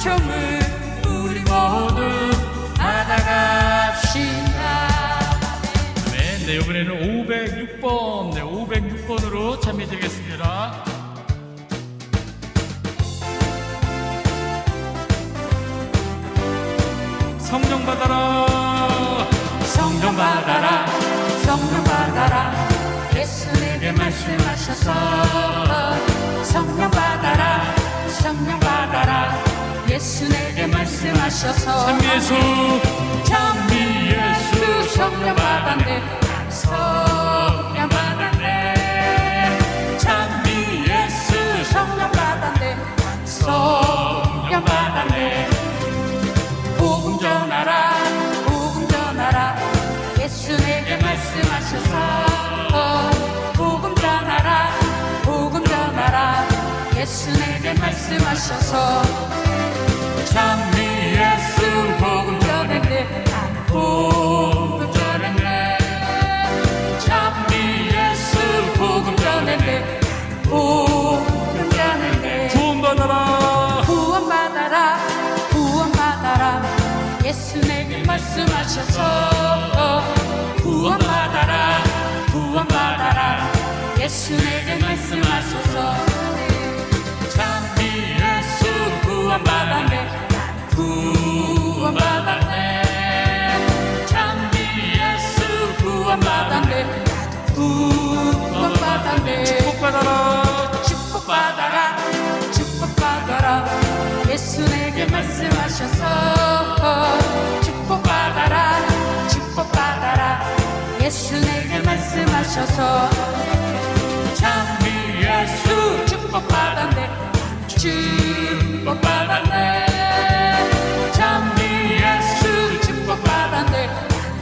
은총을 우리 모두 받아갑시다. 네, 이번에는 506번, 506번으로 참여드리겠습니다. 성령 받아라, 성령 받아라, 성령 받아라. 예수 내게 말씀하셔서 성령 받아라, 성령 받아라. 예수 내게 말씀하셔서 찬미예수, 찬미예수. 성령 받았네, 성령 받았네. 찬미예수. 성령 받았네, 성령 받았네. 복음 전하라, 복음 전하라. 예수 내게 말씀하셔서 복음 전하라, 복음 전하라. 예수 내게 말씀하셔서 찬미예수. 복음 전했네, 복음 전했네. 찬미예수. 복음 전했네, 복음 전했네. 구원 받아라, 구원 받아라, 구원 받아라. 예수 내게 말씀하셔서 구원 받아라, 구원 받아라. 예수 내게 말씀하셔서 찬미예수. 구원 받았네, 구원 받았네. 찬미예수. 구원 받았네, 구원 받았네. 축복 받아라, 축복 받아라, 축복 받아라. 예수 내게 말씀하셔서 축복 받아라, 축복 받아라. 예수 내게 말씀하셔서 찬미예수. 축복 받았네, 축복 받았네. 찬미예수. 축복 받았네,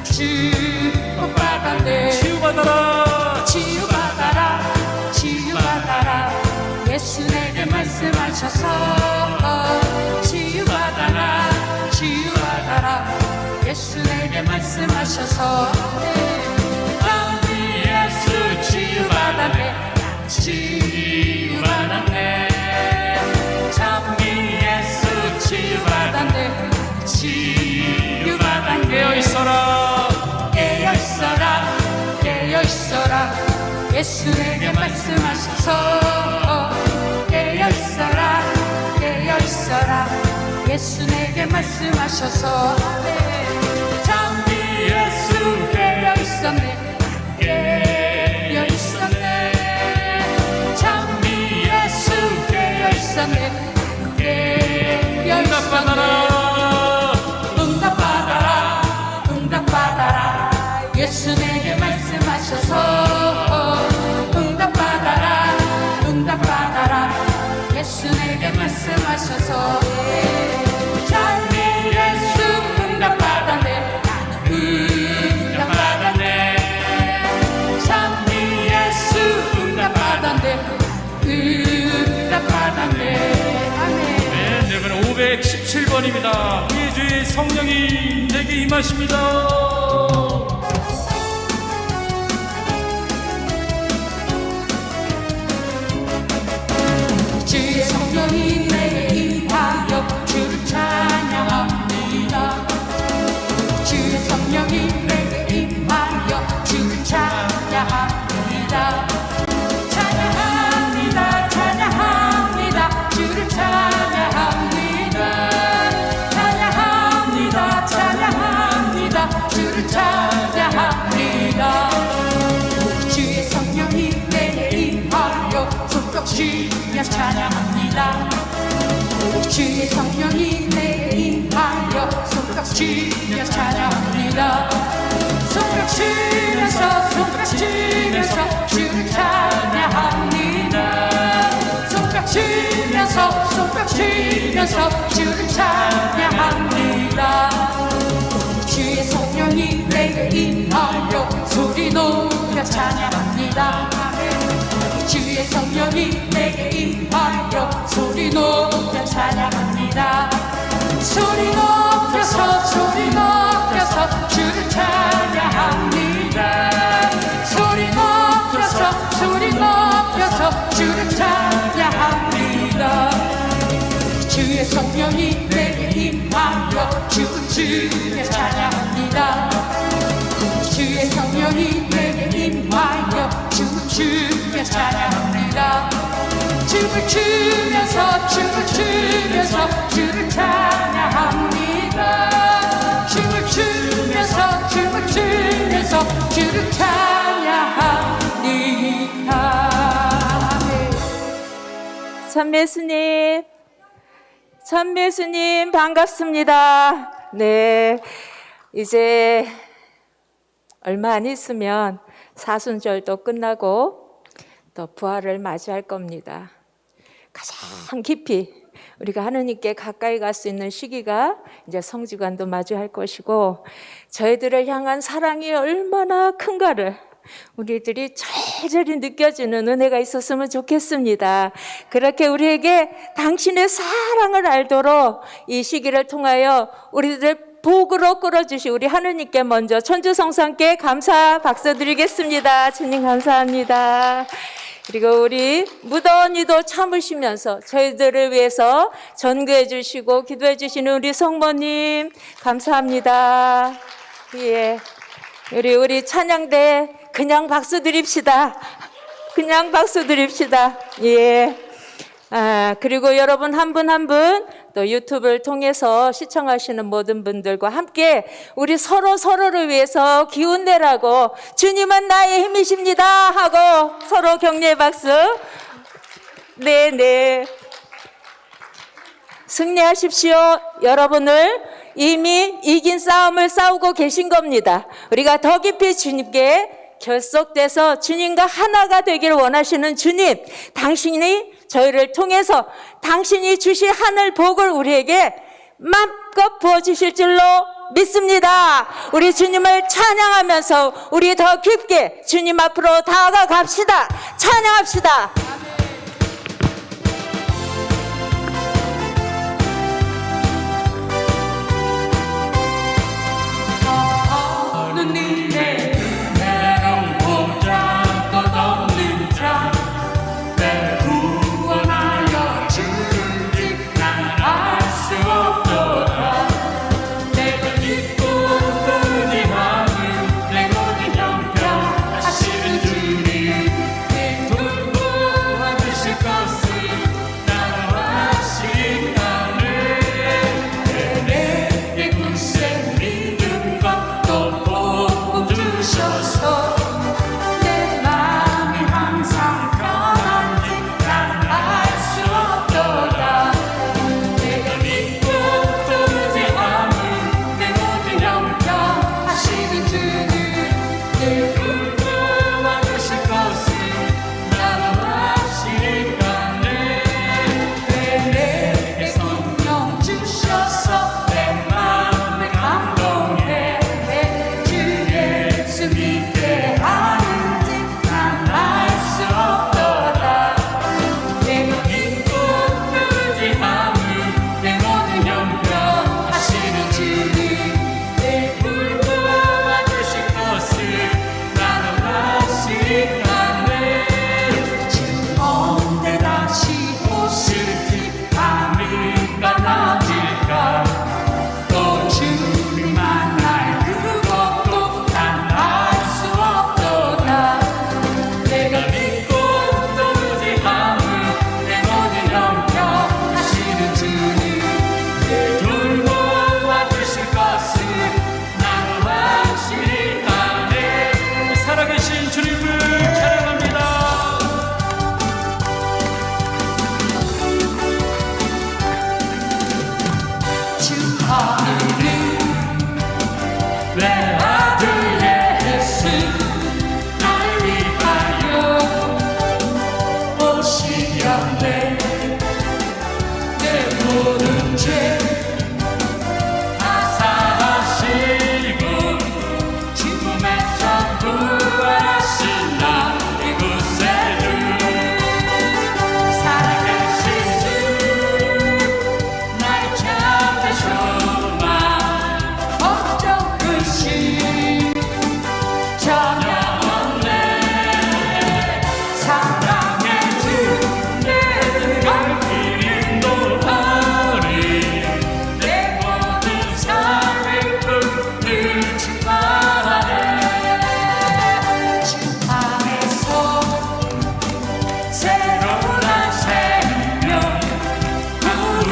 축복 받았네. 치유 받아라, 치유 받아라, 치유 받아라. 예수 내게 말씀하셔서 치유 받아라, 치유 받아라. 예수 내게 말씀하셔서 찬미예수. 치유 받았네, 치유 받았네. 찬미예수. 치유 받았네, 치유 받았네. 깨어 있어라, 깨어 있어라, 깨어 있어라. 예수 내게 말씀하셔서 깨어 있어라, 깨어 있어라. 예수 내게 말씀하셔서 찬미예수. 깨어 있었네, 깨어 있었네. 찬미예수. 깨어 있었네, 깨어 응답 받아라, 있었네. 응답 받아라, 응답 받아라. 예수 내게 말씀하셔서 응답 받아라, 응답 받아라. 예수 내게 말씀하셔서 찬미예수. 응답 받았네, 응답 받았네. 찬미예수. 응답 받았네, 응답 받았네. 아멘. 네, 이번엔 517번입니다. 우리의 주의 성령이 내게 임하십니다. 주의 성령이 내게 임하여 주를 찬양합니다. 주의 성령이 내게 임하여 주를 찬양합니다. 찬양합니다, 찬양합니다. 주를 찬양합니다. 찬양합니다, 찬양합니다. 주를 찬양합니다. 주의 성령이 내게 임하여 손뼉 치며 찬양합니다. 주의 성령이 내게 임하여 손뼉 치며 찬양합니다. 손뼉 치면서, 손뼉 치면서 주를 찬양합니다. 손뼉 치면서, 손뼉 치면서 주를 찬양합니다. 주의 성령이 내게 임하여 소리 높여 찬양합니다. 주의 성령이 내게 임하여 소리 높여 찬양합니다. 소리 높여서, 소리 높여서 주를 찬양합니다. 소리 높여서, 소리 높여서 주를 찬양합니다. 주의 주의 성령이 내게 임하여 주를 찬양합니다. 주의 성령이 내게 임하여 주를 찬양합니다. 춤을 추면서 주를 찬양합니다. 춤을 추면서 주를 찬양합니다. 참매수님 반갑습니다. 네, 이제 얼마 안 있으면 사순절도 끝나고 또 부활을 맞이할 겁니다. 가장 깊이 우리가 하느님께 가까이 갈 수 있는 시기가 이제 성지관도 맞이할 것이고, 저희들을 향한 사랑이 얼마나 큰가를 우리들이 절절히 느껴지는 은혜가 있었으면 좋겠습니다. 그렇게 우리에게 당신의 사랑을 알도록 이 시기를 통하여 우리들 복으로 끌어주시 우리 하느님께 먼저 천주성삼께 감사 박수 드리겠습니다. 주님 감사합니다. 그리고 우리 무더운이도 참으시면서 저희들을 위해서 전도해 주시고 기도해 주시는 우리 성모님 감사합니다. 예, 우리 찬양대 그냥 박수 드립시다. 그냥 박수 드립시다. 예. 그리고 여러분 한 분 한 분 또 유튜브를 통해서 시청하시는 모든 분들과 함께 우리 서로를 위해서 기운 내라고 주님은 나의 힘이십니다 하고 서로 격려의 박수. 네네. 승리하십시오. 여러분을 이미 이긴 싸움을 싸우고 계신 겁니다. 우리가 더 깊이 주님께 결속돼서 주님과 하나가 되기를 원하시는 주님, 당신이 저희를 통해서 당신이 주실 하늘 복을 우리에게 마음껏 부어주실 줄로 믿습니다. 우리 주님을 찬양하면서 우리 더 깊게 주님 앞으로 다가갑시다. 찬양합시다. 하느님의 은혜로 보자 끝없는 자 내 구원하여 주지 난 알 수 없도다. 내가 기쁘고 의지하는 내 모든 형편 하시는 주님 내 눈물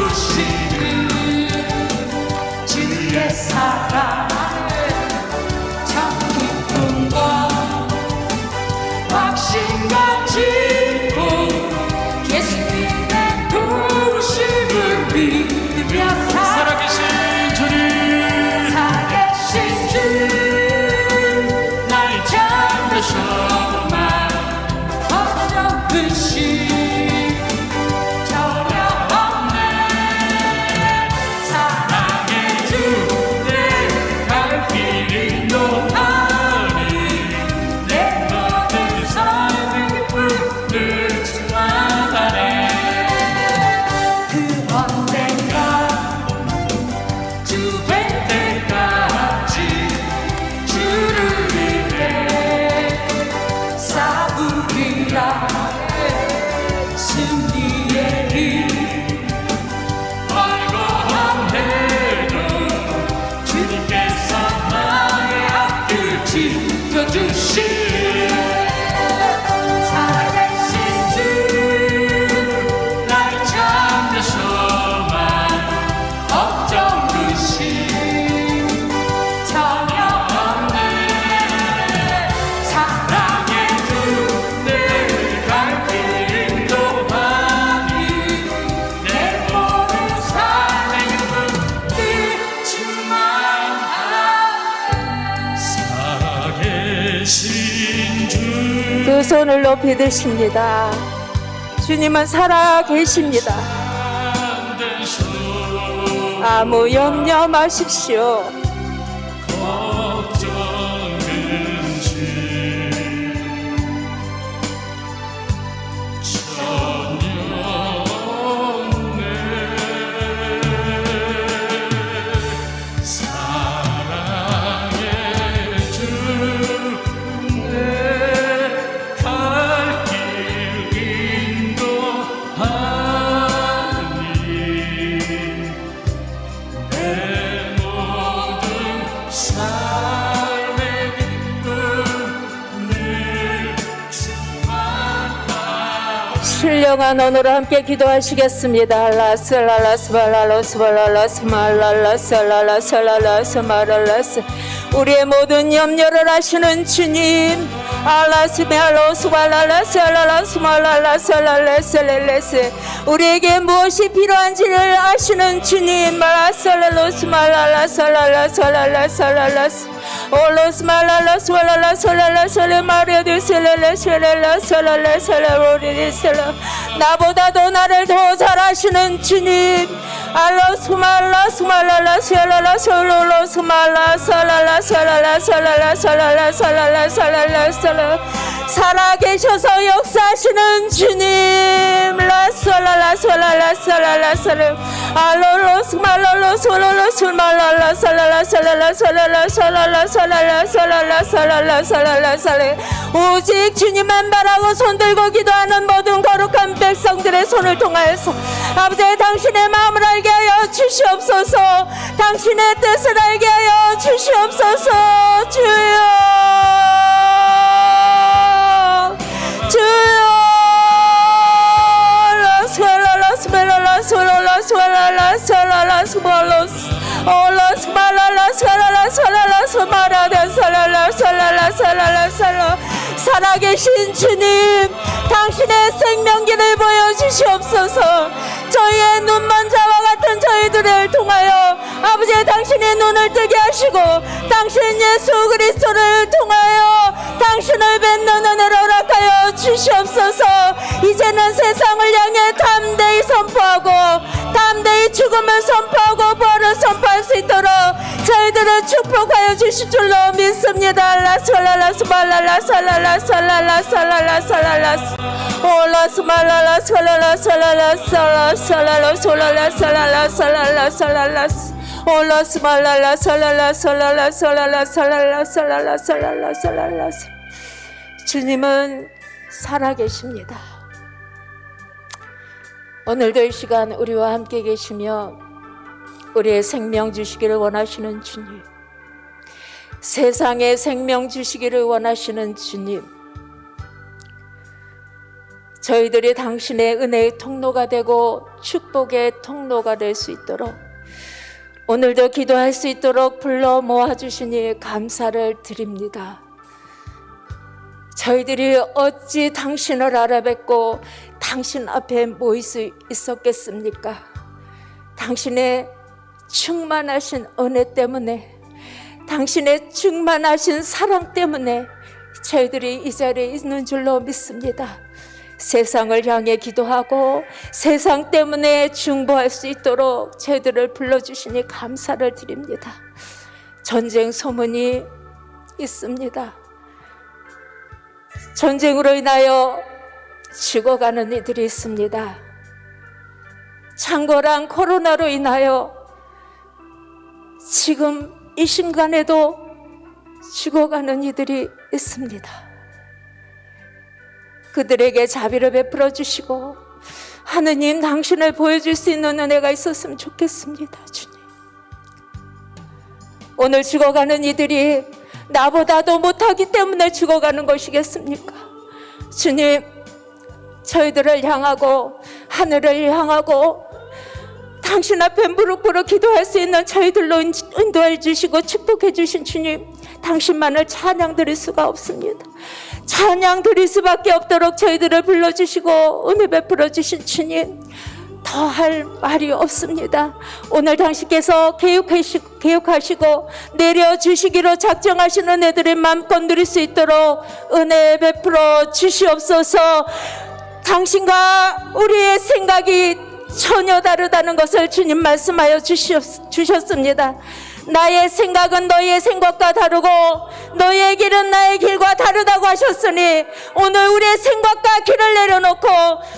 부르시는 주의 사랑에 참 기쁨과 확신 가지고 예수님의 부르심을 믿으며 살아계신 주님, 살아계신 주 날 잡으셔만 어쩌 끝이 전혀 없네. 사랑의 주 내 갈 길이 노하니 내 모든 삶의 기쁨을 충만하네. 그 언젠가 주 뵐 때까지 주를 위해 싸우리라. 승리의 길 멀고한데도 주님께서 나의 앞길 지켜주시네. 살아계신 주 날 찾으셔만 걱정 끝이 전혀 없네. 사랑의 주 내 갈 길 인도하니 내 모든 삶의 기쁨이 충만하네. 살아계신 주, 두 손을 높이 드십니다. 주님은 살아 계십니다. 참된 수 아무 염려 마십시오. 걱정 근심 전혀 없네. 사랑의 주 내 갈 길 인도하니 내 모든 삶의 기쁨을 충만하네. 신령한 언어로 함께 기도하시겠습니다. 라스랄라스 발랄라스 발랄라스 말랄라스 랄라스 랄라스 말랄라스. 우리의 모든 염려를 아시는 주님, 알라스 멜로스 발랄라스 랄라스 말랄라스 랄라스 렐레스. 우리에게 무엇이 필요한지를 아시는 주님, 말라스 말랄라스 랄라스 랄라스 랄라스 올로스 말랄라스 랄라스 랄라스 마리아디스 렐레스 렐라스 랄라스 랄라스. 나보다도 나를 더 잘 아시는 주님, 알로스 말라스 말랄라스 랄라스 올로스 말라스 랄라스 랄라스 랄라스 랄라스 랄라스 랄라스. 살아계셔서 역사하시는 주님, 라스 랄라스 랄라스 랄라스 알로스 말랄로스 올로스 말랄라스 랄라스 랄라스 랄라스 랄라스 랄라스 랄라스 랄라스 랄라스. 오직 주님만 바라고 손들고 기도하는 모든 거룩한 백성들의 손을 통하여서 아버지 당신의 마음을 알게 하여 주시옵소서. 당신의 뜻을 알게 하여 주시옵소서. 주여, 주여. 라스 멜라스 랄라스 랄라스 랄라스 볼로스 올로스 말랄라스 랄라스 랄라스 마라데스 랄라스 랄라스 랄라스. 살아계신 주님, 당신의 생명기를 보여주시옵소서. 저희의 눈먼자와 같은 저희들을 통하여 아버지 당신의 눈을 뜨게 하시고 당신 예수 그리스도를 통하여 당신을 뵙는 은혜를 허락하여 주시옵소서. 이제는 세상을 향해 담대히 선포하고 담대히 죽음을 선포하고 부활을 선포할 수 있도록 저희들을 축복하여 주실 줄로 믿습니다. 라스랄라스 말랄라스 랄라스 랄라스 랄라스 랄라스 올라스 말랄라스 랄라스 랄라스 랄라스 랄라스 랄라스 랄라스 랄라스 랄라스 올라스 말랄라스 랄라스 랄라스 랄라스 랄라스 랄라스 랄라스 랄라스. 주님은 살아계십니다. 오늘도 이 시간 우리와 함께 계시며 우리의 생명 주시기를 원하시는 주님, 세상에 생명 주시기를 원하시는 주님, 저희들이 당신의 은혜의 통로가 되고 축복의 통로가 될 수 있도록 오늘도 기도할 수 있도록 불러 모아주시니 감사를 드립니다. 저희들이 어찌 당신을 알아뵙고 당신 앞에 모일 수 있었겠습니까? 당신의 충만하신 은혜 때문에, 당신의 충만하신 사랑 때문에 저희들이 이 자리에 있는 줄로 믿습니다. 세상을 향해 기도하고 세상 때문에 중보할 수 있도록 저희들을 불러주시니 감사를 드립니다. 전쟁 소문이 있습니다. 전쟁으로 인하여 죽어가는 이들이 있습니다. 창궐한 코로나로 인하여 지금 이 순간에도 죽어가는 이들이 있습니다. 그들에게 자비를 베풀어 주시고 하느님 당신을 보여줄 수 있는 은혜가 있었으면 좋겠습니다. 주님, 오늘 죽어가는 이들이 나보다도 못하기 때문에 죽어가는 것이겠습니까? 주님, 저희들을 향하고 하늘을 향하고 당신 앞에 무릎 꿇어 기도할 수 있는 저희들로 인도해 주시고 축복해 주신 주님, 당신만을 찬양 드릴 수가 없습니다. 찬양 드릴 수밖에 없도록 저희들을 불러주시고 은혜 베풀어 주신 주님, 더할 말이 없습니다. 오늘 당신께서 개육하시고 내려주시기로 작정하신 은혜들을 마음껏 누릴 수 있도록 은혜 베풀어 주시옵소서. 당신과 우리의 생각이 전혀 다르다는 것을 주님 말씀하여 주셨습니다. 나의 생각은 너희의 생각과 다르고 너희의 길은 나의 길과 다르다고 하셨으니 오늘 우리의 생각과 길을 내려놓고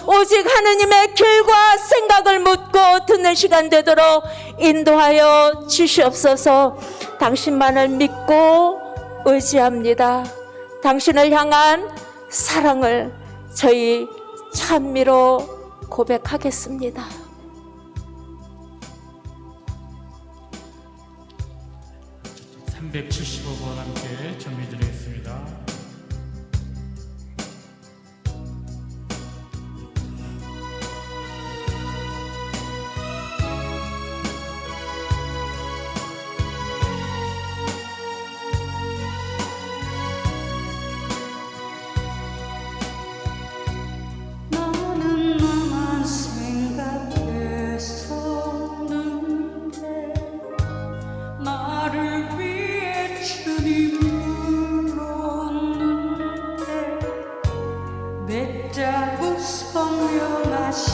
오직 하느님의 길과 생각을 묻고 듣는 시간 되도록 인도하여 주시옵소서. 당신만을 믿고 의지합니다. 당신을 향한 사랑을 저희 찬미로 고백하겠습니다. (375번) 함께 정리드리겠습니다. 나는 나만 생각했었는데 나를 위해 주님 불렀는데 맺자고 성령하신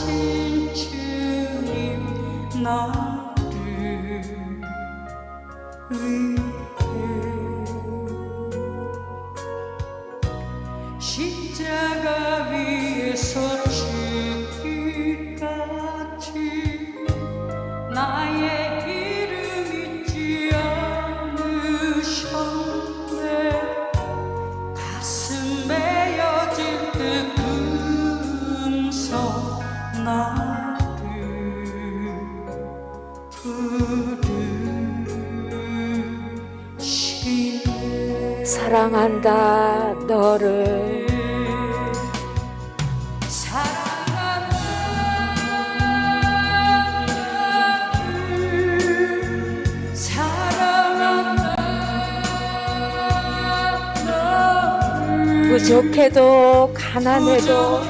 주님 나를 위해 십자가 위에서 죽기까지 나의 이름 잊지 않으셨네. 가슴 메어질 듯 음성 나를 부르시네. 사랑한다 너를 부족해도 가난해도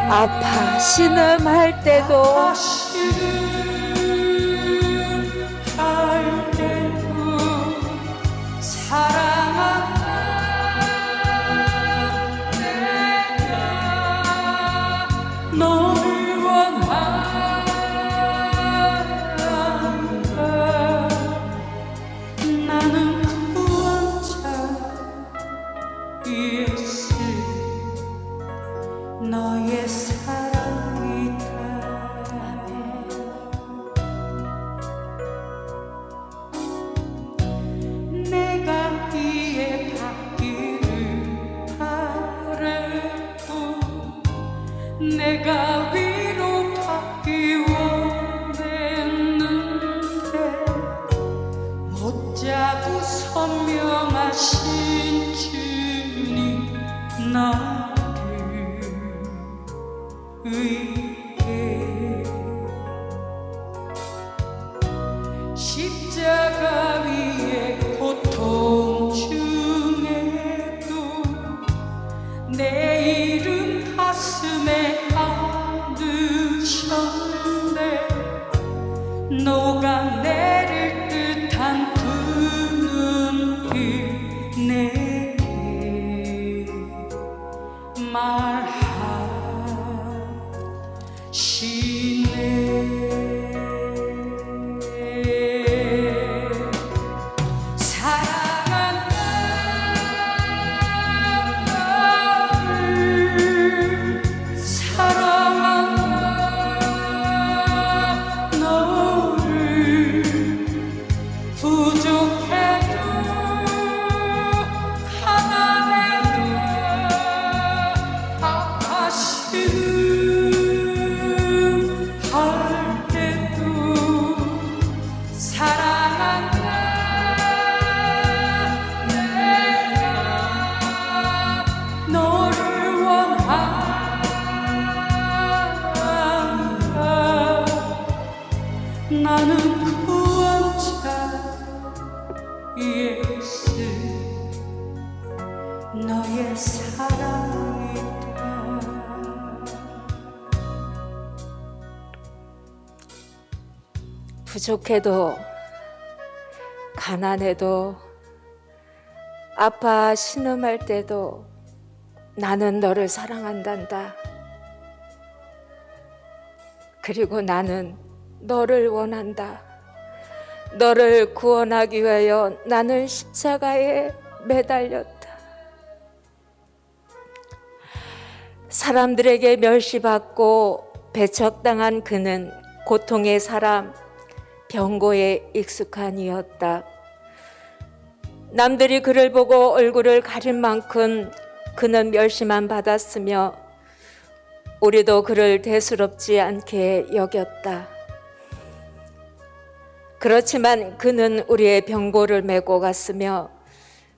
아파 신음할 때도 너를 원한다. 나는 구원자 예수 너의 사랑이다. 내가 이에 닿기를 바랬고 내가 위로 받기를 위에 십자가 위에 고통 중에도 내 이름 가슴에 안으셨네. 녹아내릴 듯한 두 눈빛 내게 말하시네. 사랑한다 나를 사랑한다 너를 부족해도 가난해도 아파시는 할 때도 사랑한다 내가 너를 원한다. 나는 구원자 예수 너의 사랑이다. 부족해도 가난해도 아파 신음할 때도 나는 너를 사랑한단다. 그리고 나는 너를 원한다. 너를 구원하기 위하여 나는 십자가에 매달렸다. 사람들에게 멸시받고 배척당한 그는 고통의 사람, 병고에 익숙한 이였다. 남들이 그를 보고 얼굴을 가린 만큼 그는 멸시만 받았으며 우리도 그를 대수롭지 않게 여겼다. 그렇지만 그는 우리의 병고를 메고 갔으며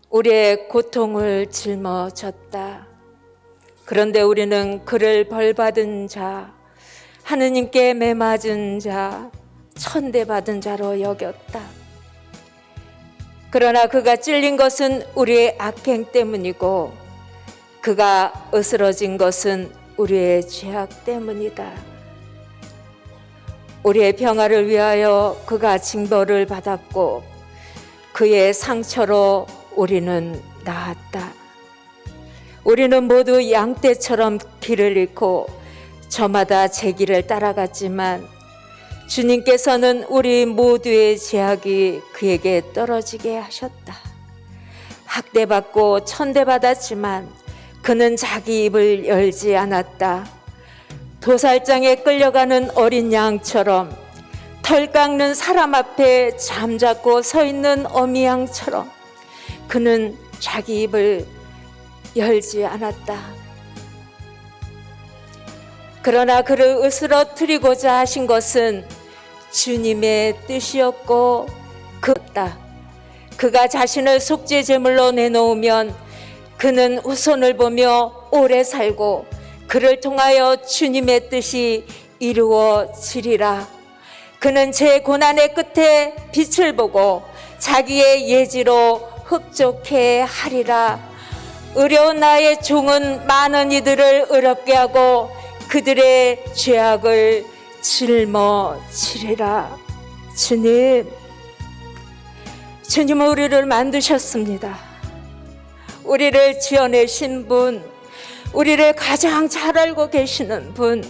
우리의 고통을 짊어졌다. 그런데 우리는 그를 벌받은 자, 하느님께 매맞은 자, 천대받은 자로 여겼다. 그러나 그가 찔린 것은 우리의 악행 때문이고 그가 으스러진 것은 우리의 죄악 때문이다. 우리의 평화를 위하여 그가 징벌을 받았고 그의 상처로 우리는 나았다. 우리는 모두 양떼처럼 길을 잃고 저마다 제 길을 따라갔지만 주님께서는 우리 모두의 죄악이 그에게 떨어지게 하셨다. 학대받고 천대받았지만 그는 자기 입을 열지 않았다. 도살장에 끌려가는 어린 양처럼 털 깎는 사람 앞에 잠자코 서 있는 어미 양처럼 그는 자기 입을 열지 않았다. 그러나 그를 으스러뜨리고자 하신 것은 주님의 뜻이었고 그가 자신을 속죄 제물로 내놓으면 그는 후손을 보며 오래 살고 그를 통하여 주님의 뜻이 이루어지리라. 그는 제 고난의 끝에 빛을 보고 자기의 예지로 흡족해 하리라. 의로운 나의 종은 많은 이들을 의롭게 하고 그들의 죄악을 짊어지리라. 주님은 우리를 만드셨습니다. 우리를 지어내신 분, 우리를 가장 잘 알고 계시는 분,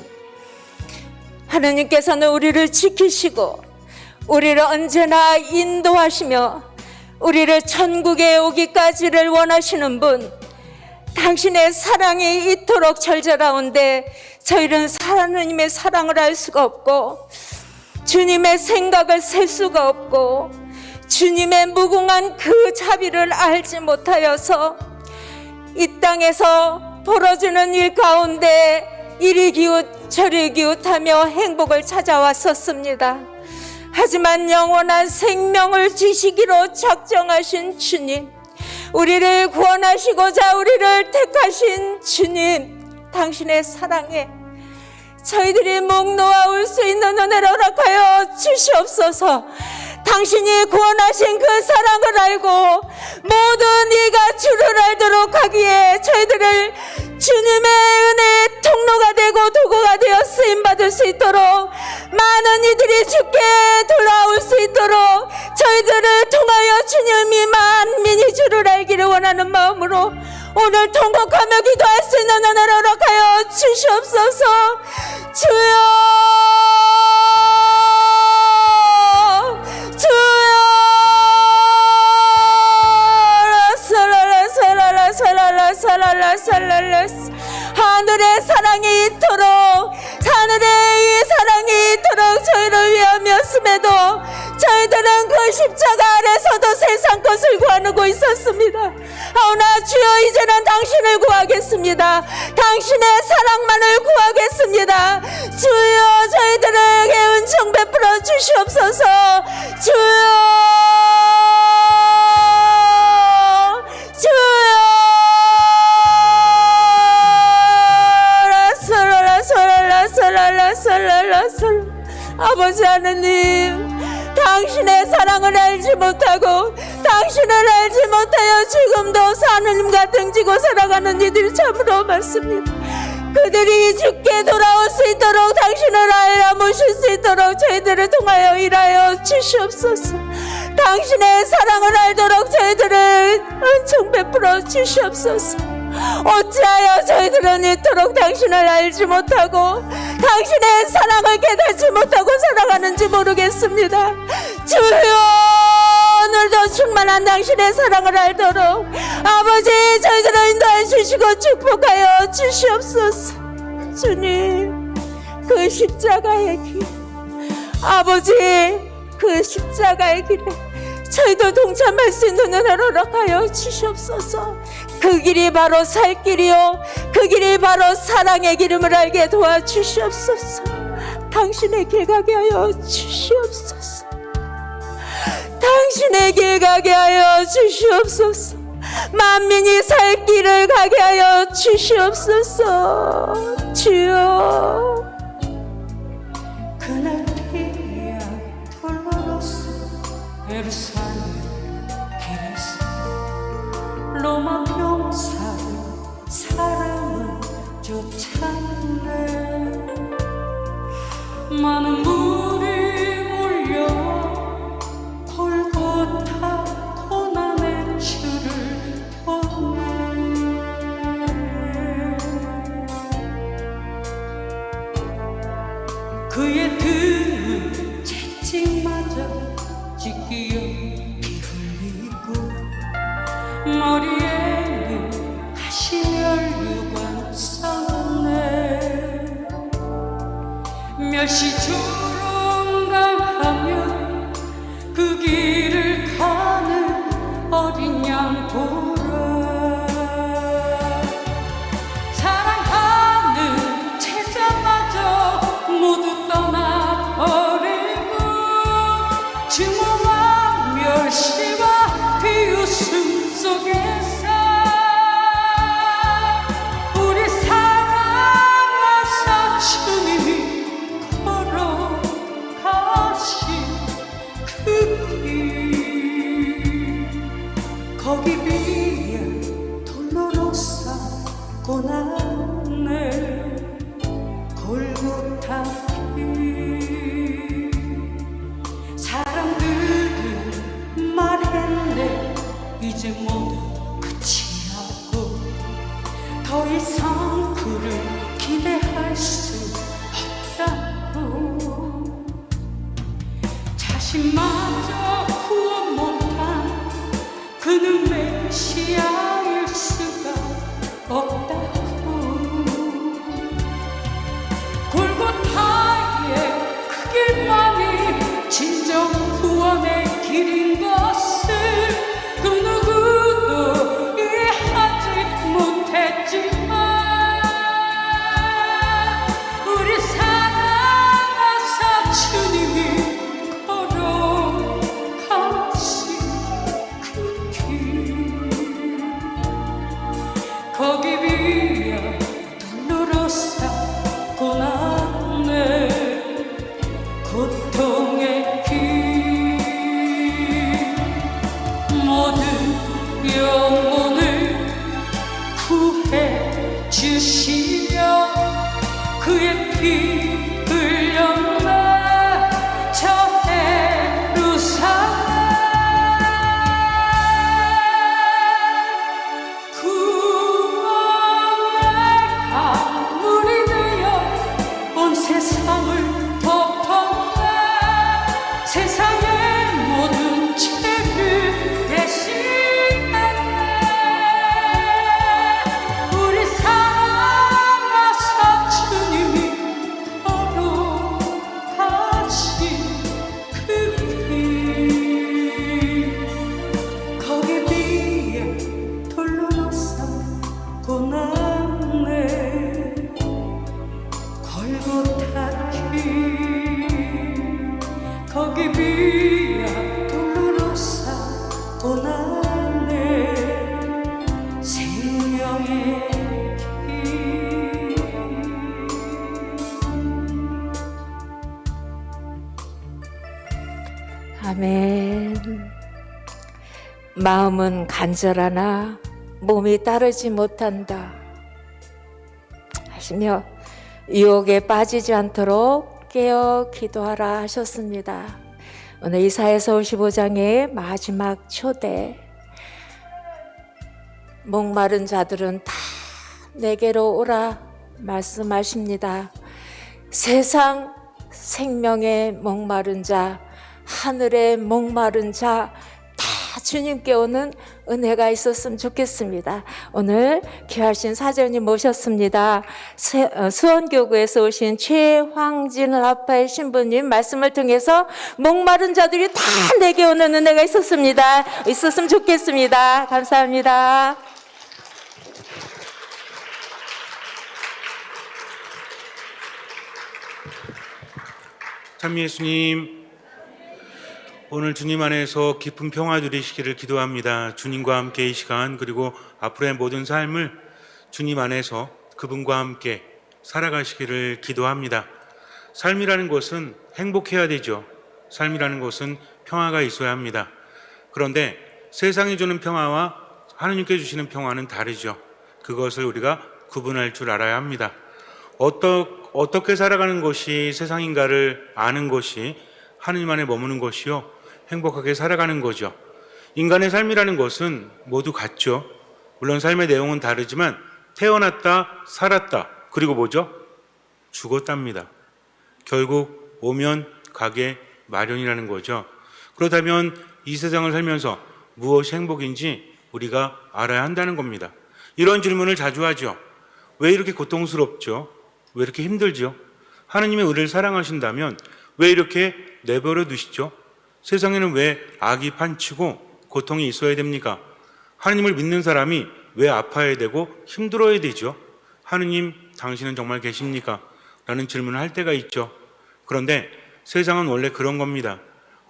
하느님께서는 우리를 지키시고 우리를 언제나 인도하시며 우리를 천국에 오기까지를 원하시는 분, 당신의 사랑이 이토록 절절하온데 저희는 하느님의 사랑을 알 수가 없고 주님의 생각을 셀 수가 없고 주님의 무궁한 그 자비를 알지 못하여서 이 땅에서 벌어지는 일 가운데 이리 기웃 저리 기웃하며 행복을 찾아왔었습니다. 하지만 영원한 생명을 주시기로 작정하신 주님, 우리를 구원하시고자 우리를 택하신 주님, 당신의 사랑에 저희들이 목 놓아 울 수 있는 은혜를 허락하여 주시옵소서. 당신이 구원하신 그 사랑을 알고 모든 이가 주를 알도록 하기에 저희들을 주님의 은혜의 통로가 되고 도구가 되어 쓰임받을 수 있도록, 많은 이들이 주께 돌아올 수 있도록 저희들을 통하여 주님이 만민이 주를 알기를 원하는 마음으로 오늘 통곡하며 기도할 수 있는 은혜를 허락하여 주시옵소서. 주여, 주여, 하늘의 사랑이 있도록, 하늘의 이 사랑이 있도록 저희를 위함이었음에도 저희들은 그 십자가 아래서도 세상 것을 구하고 있었습니다. 하오나 주여, 이제는 당신을 구하겠습니다. 당신의 사랑만을 구하겠습니다. 주여, 저희들에게 은총 베풀어 주시옵소서. 주여, 주여, 아버지 하느님, 당신의 사랑을 알지 못하고 당신을 알지 못하여 지금도 하느님 같은 지고 살아가는 이들이 참으로 많습니다. 그들이 주께 돌아올 수 있도록, 당신을 알아보실 수 있도록 저희들을 통하여 일하여 주시옵소서. 당신의 사랑을 알도록 저희들을 은총 베풀어 주시옵소서. 어찌하여 저희들은 이토록 당신을 알지 못하고 당신의 사랑을 깨닫지 못하고 살아가는지 모르겠습니다. 주여, 오늘도 충만한 당신의 사랑을 알도록 아버지, 저희들을 인도해 주시고 축복하여 주시옵소서. 주님, 그 십자가의 길, 아버지, 그 십자가의 길에 저희도 동참할 수 있는 은혜를 허락하여 주시옵소서. 그 길이 바로 살 길이요, 그 길이 바로 사랑의 기름을 알게 도와주시옵소서. 당신의 길 가게 하여 주시옵소서. 당신의 길 가게 하여 주시옵소서. 만민이 살 길을 가게 하여 주시옵소서. 주여, 그날 피야 돌로로스 예루살렘 길에서 로마 병사를 사랑을 쫓았네. 많은 물이 몰려와 골고타 고난의 줄을 뒀네. 그의 등은 채찍마저 찢기어 피 흘리고 머리에는 가시면류관 썼네. 멸시조롱 당하며 그 길을 가는 어린 양 보라. 사랑하는 제자마저 모두 떠나버리고 증오와 멸시와 비웃음 속에서 우리 사랑하사 주님이 걸어가신 그 길, 거기 비에 돌로로사 고난의 골고타 길. 사람들은 말했네, 이제 모두 끝이 나고 더 이상 그를 기대할 수 없다고. 자신마저 구원 못한 그는 메시아일 수가 없다고. 골고타의 그 길만이 진정 구원의 길인 것을 그 누구도 이해하지 못했지만 우리 사랑하사 주님이 걸어가신 거기 비야 돌로로서 고난의 생명의 길. 아멘. 마음은 간절하나 몸이 따르지 못한다 하시며 유혹에 빠지지 않도록 깨어 기도하라 하셨습니다. 오늘 이사야서 55장의 마지막 초대. 목마른 자들은 다 내게로 오라 말씀하십니다. 세상 생명의 목마른 자, 하늘의 목마른 자, 다 주님께 오는 은혜가 있었으면 좋겠습니다. 오늘 귀하신 사제님 모셨습니다. 수원교구에서 오신 최황진 라파엘 신부님 말씀을 통해서 목마른 자들이 다 내게 오는 은혜가 있었으면 좋겠습니다. 감사합니다. 참 예수님, 오늘 주님 안에서 깊은 평화 누리시기를 기도합니다. 주님과 함께 이 시간 그리고 앞으로의 모든 삶을 주님 안에서 그분과 함께 살아가시기를 기도합니다. 삶이라는 것은 행복해야 되죠. 삶이라는 것은 평화가 있어야 합니다. 그런데 세상이 주는 평화와 하느님께 주시는 평화는 다르죠. 그것을 우리가 구분할 줄 알아야 합니다. 어떻게 살아가는 것이 세상인가를 아는 것이 하느님 안에 머무는 것이요, 행복하게 살아가는 거죠. 인간의 삶이라는 것은 모두 같죠. 물론 삶의 내용은 다르지만 태어났다, 살았다, 그리고 뭐죠? 죽었답니다. 결국 오면 가게 마련이라는 거죠. 그렇다면 이 세상을 살면서 무엇이 행복인지 우리가 알아야 한다는 겁니다. 이런 질문을 자주 하죠. 왜 이렇게 고통스럽죠? 왜 이렇게 힘들죠? 하느님의 우리를 사랑하신다면 왜 이렇게 내버려 두시죠? 세상에는 왜 악이 판치고 고통이 있어야 됩니까? 하느님을 믿는 사람이 왜 아파야 되고 힘들어야 되죠? 하느님, 당신은 정말 계십니까? 라는 질문을 할 때가 있죠. 그런데 세상은 원래 그런 겁니다.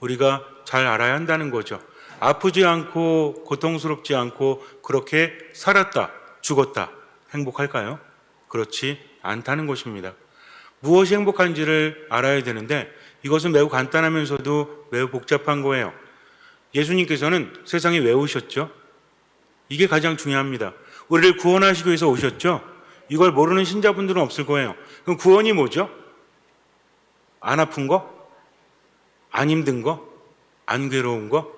우리가 잘 알아야 한다는 거죠. 아프지 않고 고통스럽지 않고 그렇게 살았다, 죽었다, 행복할까요? 그렇지 않다는 것입니다. 무엇이 행복한지를 알아야 되는데 이것은 매우 간단하면서도 매우 복잡한 거예요. 예수님께서는 세상에 왜 오셨죠? 이게 가장 중요합니다. 우리를 구원하시기 위해서 오셨죠? 이걸 모르는 신자분들은 없을 거예요. 그럼 구원이 뭐죠? 안 아픈 거? 안 힘든 거? 안 괴로운 거?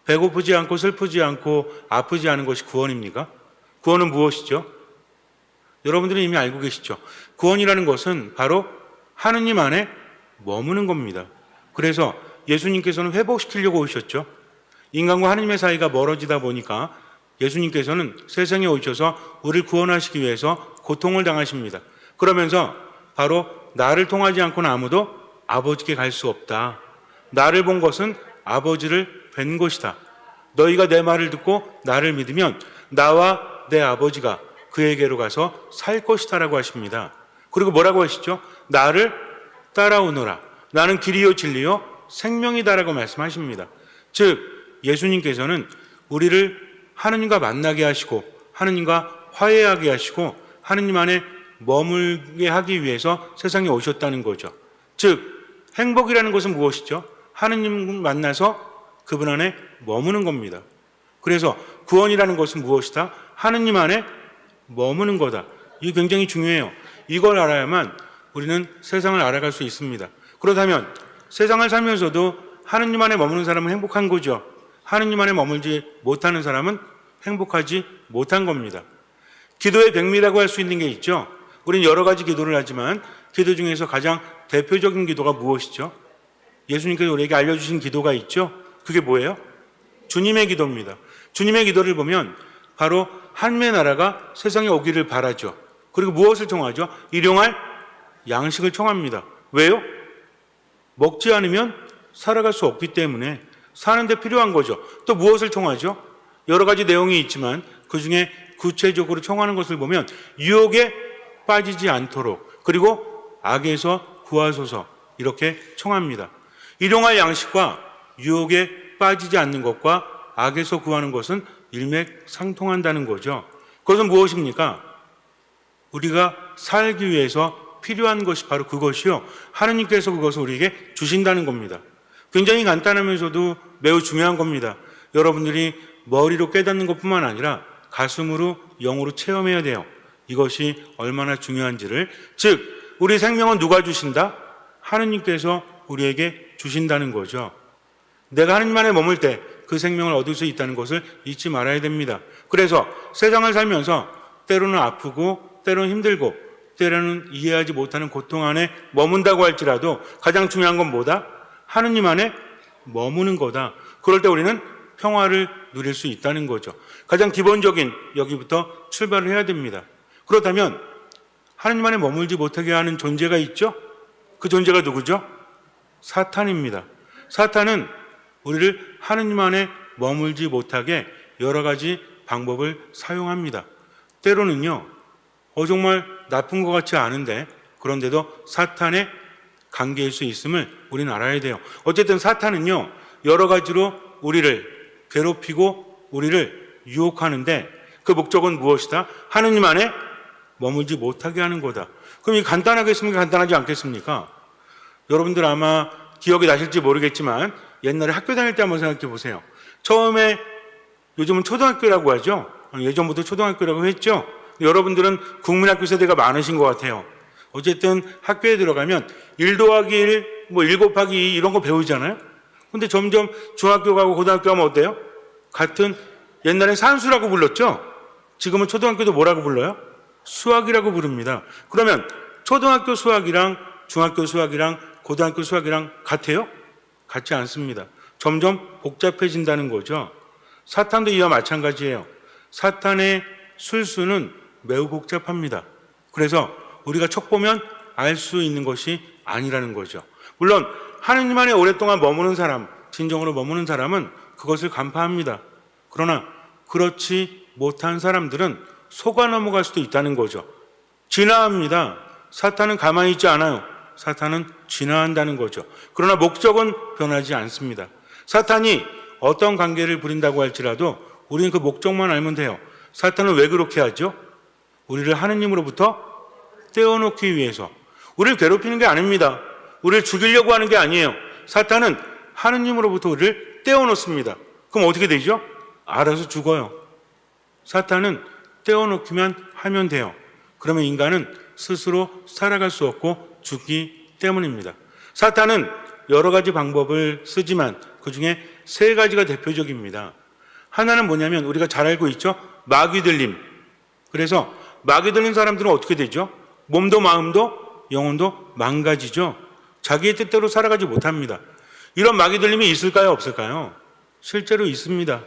배고프지 않고 슬프지 않고 아프지 않은 것이 구원입니까? 구원은 무엇이죠? 여러분들은 이미 알고 계시죠? 구원이라는 것은 바로 하느님 안에 머무는 겁니다. 그래서 예수님께서는 회복시키려고 오셨죠. 인간과 하느님의 사이가 멀어지다 보니까 예수님께서는 세상에 오셔서 우리를 구원하시기 위해서 고통을 당하십니다. 그러면서 바로 나를 통하지 않고는 아무도 아버지께 갈 수 없다. 나를 본 것은 아버지를 뵌 것이다. 너희가 내 말을 듣고 나를 믿으면 나와 내 아버지가 그에게로 가서 살 것이다 라고 하십니다. 그리고 뭐라고 하시죠? 나를 따라오너라. 나는 길이요 진리요 생명이다 라고 말씀하십니다. 즉 예수님께서는 우리를 하느님과 만나게 하시고 하느님과 화해하게 하시고 하느님 안에 머물게 하기 위해서 세상에 오셨다는 거죠. 즉 행복이라는 것은 무엇이죠? 하느님 만나서 그분 안에 머무는 겁니다. 그래서 구원이라는 것은 무엇이다? 하느님 안에 머무는 거다. 이게 굉장히 중요해요. 이걸 알아야만 우리는 세상을 알아갈 수 있습니다. 그렇다면 세상을 살면서도 하느님 안에 머무는 사람은 행복한 거죠. 하느님 안에 머물지 못하는 사람은 행복하지 못한 겁니다. 기도의 백미라고 할 수 있는 게 있죠. 우리는 여러 가지 기도를 하지만 기도 중에서 가장 대표적인 기도가 무엇이죠? 예수님께서 우리에게 알려주신 기도가 있죠. 그게 뭐예요? 주님의 기도입니다. 주님의 기도를 보면 바로 하느님의 나라가 세상에 오기를 바라죠. 그리고 무엇을 청하죠? 일용할 양식을 청합니다. 왜요? 먹지 않으면 살아갈 수 없기 때문에 사는 데 필요한 거죠. 또 무엇을 청하죠? 여러 가지 내용이 있지만 그 중에 구체적으로 청하는 것을 보면 유혹에 빠지지 않도록 그리고 악에서 구하소서 이렇게 청합니다. 일용할 양식과 유혹에 빠지지 않는 것과 악에서 구하는 것은 일맥상통한다는 거죠. 그것은 무엇입니까? 우리가 살기 위해서 필요한 것이 바로 그것이요. 하느님께서 그것을 우리에게 주신다는 겁니다. 굉장히 간단하면서도 매우 중요한 겁니다. 여러분들이 머리로 깨닫는 것뿐만 아니라 가슴으로 영으로 체험해야 돼요. 이것이 얼마나 중요한지를. 즉 우리 생명은 누가 주신다? 하느님께서 우리에게 주신다는 거죠. 내가 하느님 안에 머물 때 그 생명을 얻을 수 있다는 것을 잊지 말아야 됩니다. 그래서 세상을 살면서 때로는 아프고 때로는 힘들고 때로는 이해하지 못하는 고통 안에 머문다고 할지라도 가장 중요한 건 뭐다? 하느님 안에 머무는 거다. 그럴 때 우리는 평화를 누릴 수 있다는 거죠. 가장 기본적인 여기부터 출발을 해야 됩니다. 그렇다면 하느님 안에 머물지 못하게 하는 존재가 있죠? 그 존재가 누구죠? 사탄입니다. 사탄은 우리를 하느님 안에 머물지 못하게 여러 가지 방법을 사용합니다. 때로는요, 정말 나쁜 것 같지 않은데 그런데도 사탄의 관계일 수 있음을 우리는 알아야 돼요. 어쨌든 사탄은요, 여러 가지로 우리를 괴롭히고 우리를 유혹하는데 그 목적은 무엇이다? 하느님 안에 머물지 못하게 하는 거다. 그럼 이 간단하겠습니까? 간단하지 않겠습니까? 여러분들 아마 기억이 나실지 모르겠지만 옛날에 학교 다닐 때 한번 생각해 보세요. 처음에 요즘은 초등학교라고 하죠. 예전부터 초등학교라고 했죠. 여러분들은 국민학교 세대가 많으신 것 같아요. 어쨌든 학교에 들어가면 1 더하기 1, 1 곱하기 2 이런 거 배우잖아요. 근데 점점 중학교 가고 고등학교 가면 어때요? 같은 옛날에 산수라고 불렀죠. 지금은 초등학교도 뭐라고 불러요? 수학이라고 부릅니다. 그러면 초등학교 수학이랑 중학교 수학이랑 고등학교 수학이랑 같아요? 같지 않습니다. 점점 복잡해진다는 거죠. 사탄도 이와 마찬가지예요. 사탄의 술수는 매우 복잡합니다. 그래서 우리가 척 보면 알 수 있는 것이 아니라는 거죠. 물론 하느님 안에 오랫동안 머무는 사람, 진정으로 머무는 사람은 그것을 간파합니다. 그러나 그렇지 못한 사람들은 속아 넘어갈 수도 있다는 거죠. 진화합니다. 사탄은 가만히 있지 않아요. 사탄은 진화한다는 거죠. 그러나 목적은 변하지 않습니다. 사탄이 어떤 관계를 부린다고 할지라도 우리는 그 목적만 알면 돼요. 사탄은 왜 그렇게 하죠? 우리를 하느님으로부터 떼어놓기 위해서. 우리를 괴롭히는 게 아닙니다. 우리를 죽이려고 하는 게 아니에요. 사탄은 하느님으로부터 우리를 떼어놓습니다. 그럼 어떻게 되죠? 알아서 죽어요. 사탄은 떼어놓기만 하면 돼요. 그러면 인간은 스스로 살아갈 수 없고 죽기 때문입니다. 사탄은 여러 가지 방법을 쓰지만 그중에 3가지가 대표적입니다. 하나는 뭐냐면 우리가 잘 알고 있죠? 마귀 들림. 그래서 마귀 들린 사람들은 어떻게 되죠? 몸도 마음도 영혼도 망가지죠. 자기의 뜻대로 살아가지 못합니다. 이런 마귀 들림이 있을까요? 없을까요? 실제로 있습니다.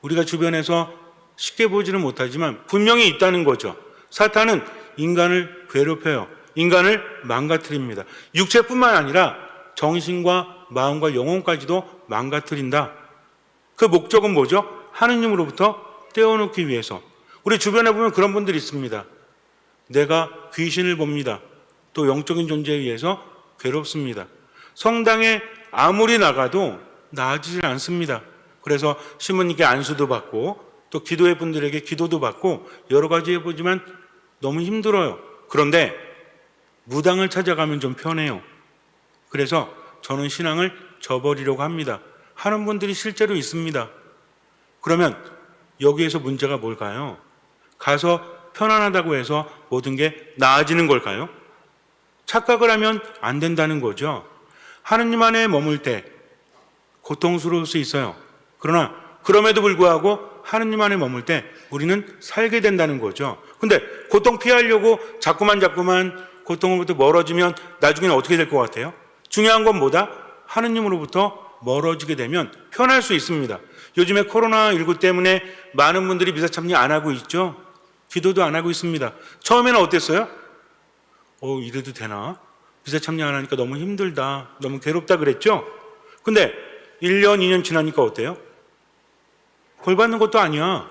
우리가 주변에서 쉽게 보지는 못하지만 분명히 있다는 거죠. 사탄은 인간을 괴롭혀요. 인간을 망가뜨립니다. 육체뿐만 아니라 정신과 마음과 영혼까지도 망가뜨린다. 그 목적은 뭐죠? 하느님으로부터 떼어놓기 위해서. 우리 주변에 보면 그런 분들이 있습니다. 내가 귀신을 봅니다. 또 영적인 존재에 의해서 괴롭습니다. 성당에 아무리 나가도 나아지질 않습니다. 그래서 신부님께 안수도 받고 또 기도회 분들에게 기도도 받고 여러 가지 해보지만 너무 힘들어요. 그런데 무당을 찾아가면 좀 편해요. 그래서 저는 신앙을 저버리려고 합니다. 하는 분들이 실제로 있습니다. 그러면 여기에서 문제가 뭘까요? 가서 편안하다고 해서 모든 게 나아지는 걸까요? 착각을 하면 안 된다는 거죠. 하느님 안에 머물 때 고통스러울 수 있어요. 그러나 그럼에도 불구하고 하느님 안에 머물 때 우리는 살게 된다는 거죠. 근데 고통 피하려고 자꾸만 고통으로부터 멀어지면 나중에는 어떻게 될 것 같아요? 중요한 건 뭐다? 하느님으로부터 멀어지게 되면 편할 수 있습니다. 요즘에 코로나19 때문에 많은 분들이 미사 참여 안 하고 있죠. 기도도 안 하고 있습니다. 처음에는 어땠어요? 이래도 되나? 미사 참여 안 하니까 너무 힘들다, 너무 괴롭다 그랬죠? 근데 1년, 2년 지나니까 어때요? 벌 받는 것도 아니야.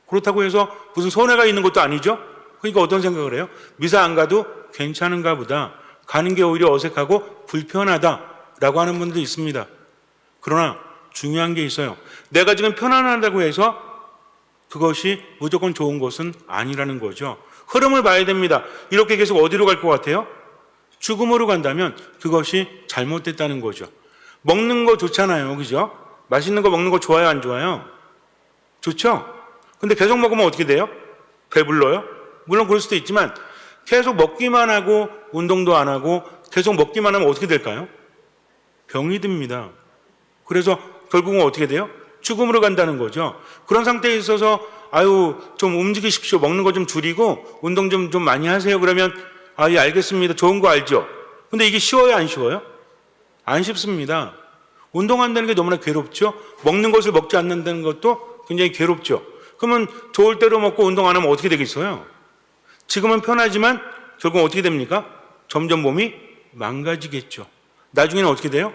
그렇다고 해서 무슨 손해가 있는 것도 아니죠? 그러니까 어떤 생각을 해요? 미사 안 가도 괜찮은가 보다. 가는 게 오히려 어색하고 불편하다. 라고 하는 분도 있습니다. 그러나 중요한 게 있어요. 내가 지금 편안하다고 해서 그것이 무조건 좋은 것은 아니라는 거죠. 흐름을 봐야 됩니다. 이렇게 계속 어디로 갈 것 같아요? 죽음으로 간다면 그것이 잘못됐다는 거죠. 먹는 거 좋잖아요. 그죠? 맛있는 거 먹는 거 좋아요, 안 좋아요? 좋죠? 근데 계속 먹으면 어떻게 돼요? 배불러요? 물론 그럴 수도 있지만 계속 먹기만 하고 운동도 안 하고 계속 먹기만 하면 어떻게 될까요? 병이 듭니다. 그래서 결국은 어떻게 돼요? 죽음으로 간다는 거죠. 그런 상태에 있어서 아유 좀 움직이십시오. 먹는 거 좀 줄이고 운동 좀 많이 하세요. 그러면 아, 예, 알겠습니다. 좋은 거 알죠? 근데 이게 쉬워요, 안 쉬워요? 안 쉽습니다. 운동한다는 게 너무나 괴롭죠? 먹는 것을 먹지 않는다는 것도 굉장히 괴롭죠? 그러면 좋을 대로 먹고 운동 안 하면 어떻게 되겠어요? 지금은 편하지만 결국 어떻게 됩니까? 점점 몸이 망가지겠죠. 나중에는 어떻게 돼요?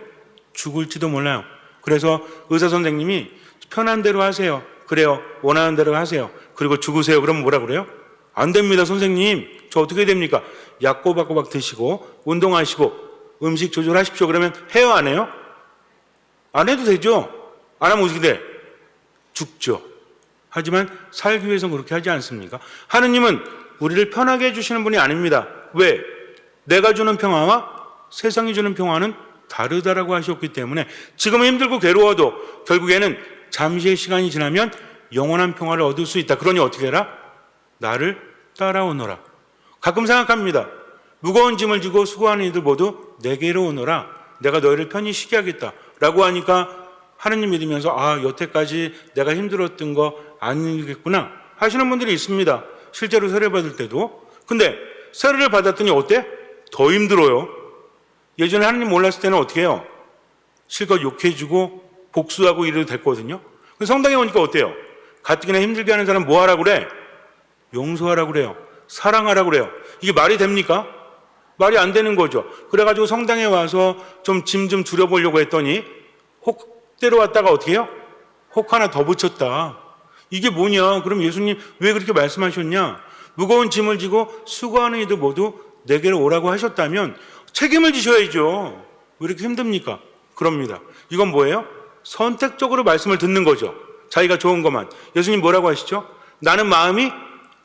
죽을지도 몰라요. 그래서 의사 선생님이 편한 대로 하세요. 그래요. 원하는 대로 하세요. 그리고 죽으세요. 그러면 뭐라 그래요? 안 됩니다, 선생님. 저 어떻게 됩니까? 약 꼬박꼬박 드시고 운동하시고 음식 조절하십시오. 그러면 해요, 안 해요? 안 해도 되죠. 안 하면 어떻게 돼? 죽죠. 하지만 살기 위해서는 그렇게 하지 않습니까? 하느님은 우리를 편하게 해주시는 분이 아닙니다. 왜? 내가 주는 평화와 세상이 주는 평화는 다르다라고 하셨기 때문에 지금은 힘들고 괴로워도 결국에는 잠시의 시간이 지나면 영원한 평화를 얻을 수 있다. 그러니 어떻게 해라? 나를 따라오너라. 가끔 생각합니다. 무거운 짐을 지고 수고하는 이들 모두 내게로 오너라. 내가 너희를 편히 쉬게 하겠다. 라고 하니까 하느님 믿으면서 아, 여태까지 내가 힘들었던 거 아니겠구나 하시는 분들이 있습니다. 실제로 세례 받을 때도. 근데 세례를 받았더니 어때? 더 힘들어요. 예전에 하느님 몰랐을 때는 어떻게 해요? 실컷 욕해주고 복수하고 이래도 됐거든요. 성당에 오니까 어때요? 가뜩이나 힘들게 하는 사람 뭐 하라고 그래? 용서하라고 그래요. 사랑하라고 그래요. 이게 말이 됩니까? 말이 안 되는 거죠. 그래가지고 성당에 와서 좀 짐 좀 줄여보려고 했더니 혹 때려왔다가 어떻게 해요? 혹 하나 더 붙였다. 이게 뭐냐? 그럼 예수님 왜 그렇게 말씀하셨냐? 무거운 짐을 지고 수고하는 이들 모두 내게로 오라고 하셨다면 책임을 지셔야죠. 왜 이렇게 힘듭니까? 그럽니다. 이건 뭐예요? 선택적으로 말씀을 듣는 거죠. 자기가 좋은 것만. 예수님 뭐라고 하시죠? 나는 마음이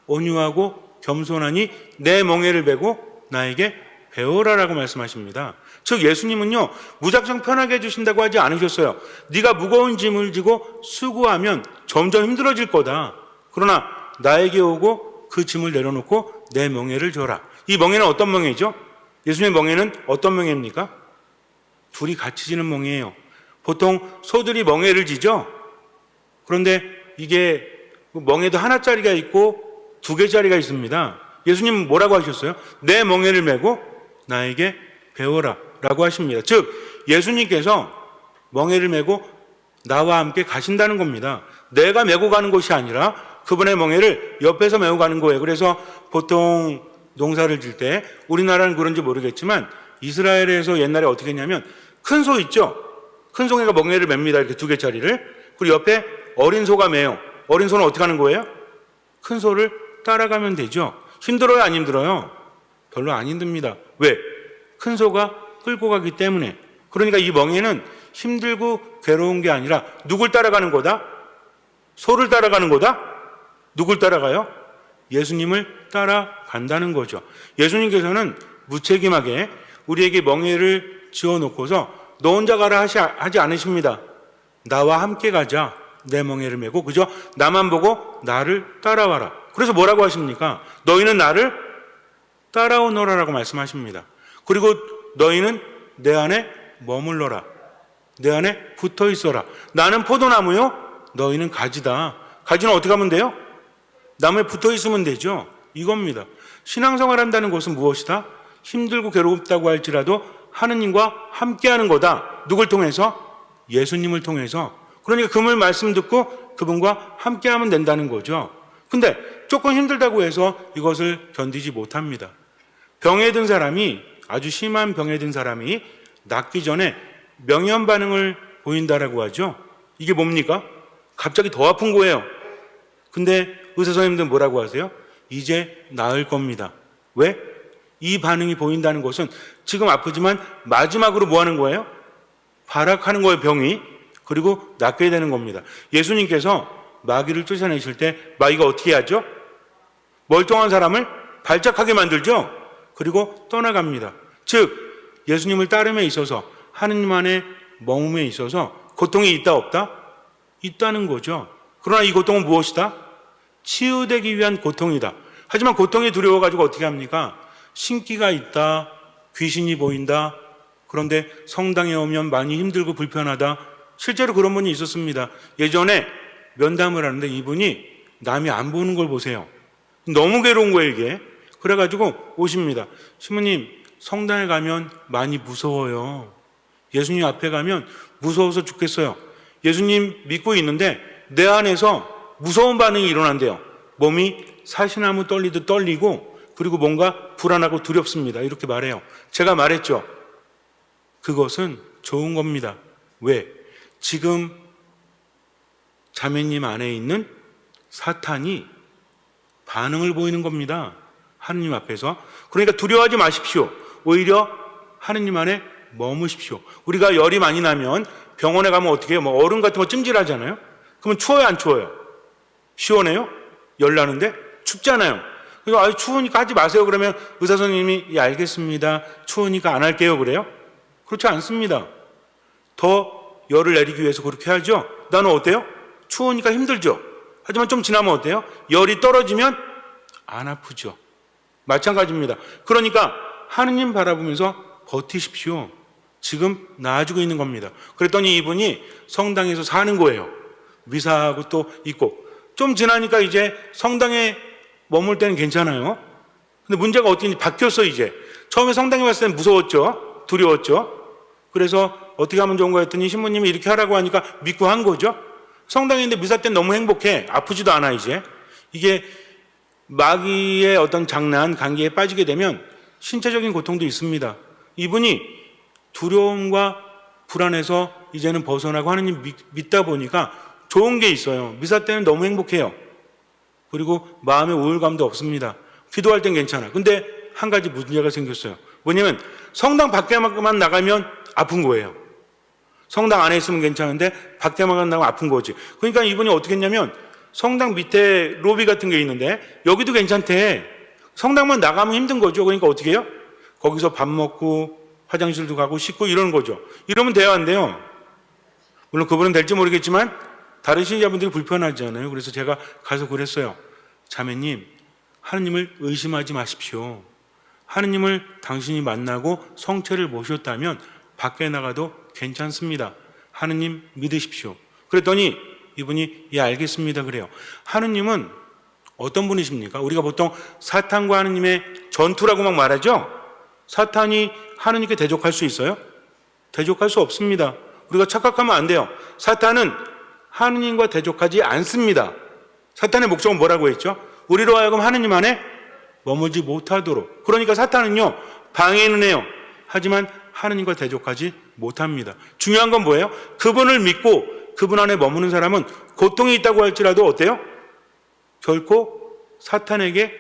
온유하고 겸손하니 내 멍에를 메고 나에게 배워라라고 말씀하십니다. 즉 예수님은요 무작정 편하게 해주신다고 하지 않으셨어요. 네가 무거운 짐을 지고 수고하면 점점 힘들어질 거다. 그러나 나에게 오고 그 짐을 내려놓고 내 멍에를 져라. 이 멍에는 어떤 멍에죠? 예수님의 멍에는 어떤 멍에입니까? 둘이 같이 지는 멍에예요. 보통 소들이 멍에를 지죠. 그런데 이게 멍에도 하나짜리가 있고 두 개짜리가 있습니다. 예수님은 뭐라고 하셨어요? 내 멍에를 메고 나에게 배워라 라고 하십니다. 즉 예수님께서 멍에를 메고 나와 함께 가신다는 겁니다. 내가 메고 가는 것이 아니라 그분의 멍에를 옆에서 메고 가는 거예요. 그래서 보통 농사를 질 때 우리나라는 그런지 모르겠지만 이스라엘에서 옛날에 어떻게 했냐면 큰 소 있죠? 큰 소가 멍에를 맵니다. 이렇게 두 개짜리를. 그리고 옆에 어린 소가 매요. 어린 소는 어떻게 하는 거예요? 큰 소를 따라가면 되죠. 힘들어요, 안 힘들어요? 별로 안 힘듭니다. 왜? 큰 소가 끌고 가기 때문에. 그러니까 이 멍에는 힘들고 괴로운 게 아니라 누굴 따라가는 거다? 소를 따라가는 거다? 누굴 따라가요? 예수님을 따라간다는 거죠. 예수님께서는 무책임하게 우리에게 멍에를 지어놓고서 너 혼자 가라 하지 않으십니다. 나와 함께 가자. 내 멍에를 메고 그저 나만 보고 나를 따라와라. 그래서 뭐라고 하십니까? 너희는 나를 따라오너라라고 말씀하십니다. 그리고 너희는 내 안에 머물러라. 내 안에 붙어 있어라. 나는 포도나무요. 너희는 가지다. 가지는 어떻게 하면 돼요? 나무에 붙어 있으면 되죠. 이겁니다. 신앙생활 한다는 것은 무엇이다? 힘들고 괴롭다고 할지라도 하느님과 함께하는 거다. 누굴 통해서? 예수님을 통해서. 그러니까 그분 말씀 듣고 그분과 함께하면 된다는 거죠. 근데 조금 힘들다고 해서 이것을 견디지 못합니다. 병에 든 사람이, 아주 심한 병에 든 사람이 낫기 전에 명현 반응을 보인다라고 하죠. 이게 뭡니까? 갑자기 더 아픈 거예요. 근데 의사 선생님들 뭐라고 하세요? 이제 나을 겁니다. 왜? 이 반응이 보인다는 것은 지금 아프지만 마지막으로 뭐 하는 거예요? 발악하는 거예요, 병이. 그리고 낫게 되는 겁니다. 예수님께서 마귀를 쫓아내실 때 마귀가 어떻게 하죠? 멀쩡한 사람을 발작하게 만들죠. 그리고 떠나갑니다. 즉 예수님을 따름에 있어서 하느님 안에 머금에 있어서 고통이 있다 없다? 있다는 거죠. 그러나 이 고통은 무엇이다? 치유되기 위한 고통이다. 하지만 고통이 두려워가지고 어떻게 합니까? 신기가 있다, 귀신이 보인다. 그런데 성당에 오면 많이 힘들고 불편하다. 실제로 그런 분이 있었습니다. 예전에 면담을 하는데 이분이 남이 안 보는 걸 보세요. 너무 괴로운 거예요, 이게. 그래가지고 오십니다. 신부님, 성당에 가면 많이 무서워요. 예수님 앞에 가면 무서워서 죽겠어요. 예수님 믿고 있는데 내 안에서 무서운 반응이 일어난대요. 몸이 사시나무 떨리듯 떨리고 그리고 뭔가 불안하고 두렵습니다. 이렇게 말해요. 제가 말했죠. 그것은 좋은 겁니다. 왜? 지금 자매님 안에 있는 사탄이 반응을 보이는 겁니다. 하느님 앞에서. 그러니까 두려워하지 마십시오. 오히려 하느님 안에 머무십시오. 우리가 열이 많이 나면 병원에 가면 어떻게 해요? 뭐 얼음 같은 거 찜질하잖아요. 그러면 추워요, 안 추워요? 시원해요? 열 나는데? 춥잖아요. 그래서 추우니까 하지 마세요. 그러면 의사 선생님이 예, 알겠습니다. 추우니까 안 할게요. 그래요? 그렇지 않습니다. 더 열을 내리기 위해서 그렇게 하죠. 나는 어때요? 추우니까 힘들죠. 하지만 좀 지나면 어때요? 열이 떨어지면 안 아프죠. 마찬가지입니다. 그러니까 하느님 바라보면서 버티십시오. 지금 나아지고 있는 겁니다. 그랬더니 이분이 성당에서 사는 거예요. 미사하고 또 있고. 좀 지나니까 이제 성당에 머물 때는 괜찮아요. 근데 문제가 어떻게 바뀌었어, 이제. 처음에 성당에 왔을 때는 무서웠죠. 두려웠죠. 그래서 어떻게 하면 좋은 거 했더니 신부님이 이렇게 하라고 하니까 믿고 한 거죠. 성당에 있는데 미사 때는 너무 행복해. 아프지도 않아, 이제. 이게 마귀의 어떤 장난, 감기에 빠지게 되면 신체적인 고통도 있습니다. 이분이 두려움과 불안해서 이제는 벗어나고 하느님 믿다 보니까 좋은 게 있어요. 미사 때는 너무 행복해요. 그리고 마음에 우울감도 없습니다. 기도할 땐 괜찮아. 근데 한 가지 문제가 생겼어요. 뭐냐면 성당 밖에만 나가면 아픈 거예요. 성당 안에 있으면 괜찮은데 밖에만 나가면 아픈 거지. 그러니까 이분이 어떻게 했냐면 성당 밑에 로비 같은 게 있는데 여기도 괜찮대. 성당만 나가면 힘든 거죠. 그러니까 어떻게 해요? 거기서 밥 먹고 화장실도 가고 씻고 이러는 거죠. 이러면 돼요, 안 돼요? 물론 그분은 될지 모르겠지만 다른 신자분들이 불편하잖아요. 그래서 제가 가서 그랬어요. 자매님, 하느님을 의심하지 마십시오. 하느님을 당신이 만나고 성체를 모셨다면 밖에 나가도 괜찮습니다. 하느님 믿으십시오. 그랬더니 이분이 예 알겠습니다 그래요. 하느님은 어떤 분이십니까? 우리가 보통 사탄과 하느님의 전투라고 막 말하죠. 사탄이 하느님께 대적할 수 있어요? 대적할 수 없습니다. 우리가 착각하면 안 돼요. 사탄은 하느님과 대적하지 않습니다. 사탄의 목적은 뭐라고 했죠? 우리로 하여금 하느님 안에 머물지 못하도록. 그러니까 사탄은요 방해는 해요. 하지만 하느님과 대적하지 못합니다. 중요한 건 뭐예요? 그분을 믿고 그분 안에 머무는 사람은 고통이 있다고 할지라도 어때요? 결코 사탄에게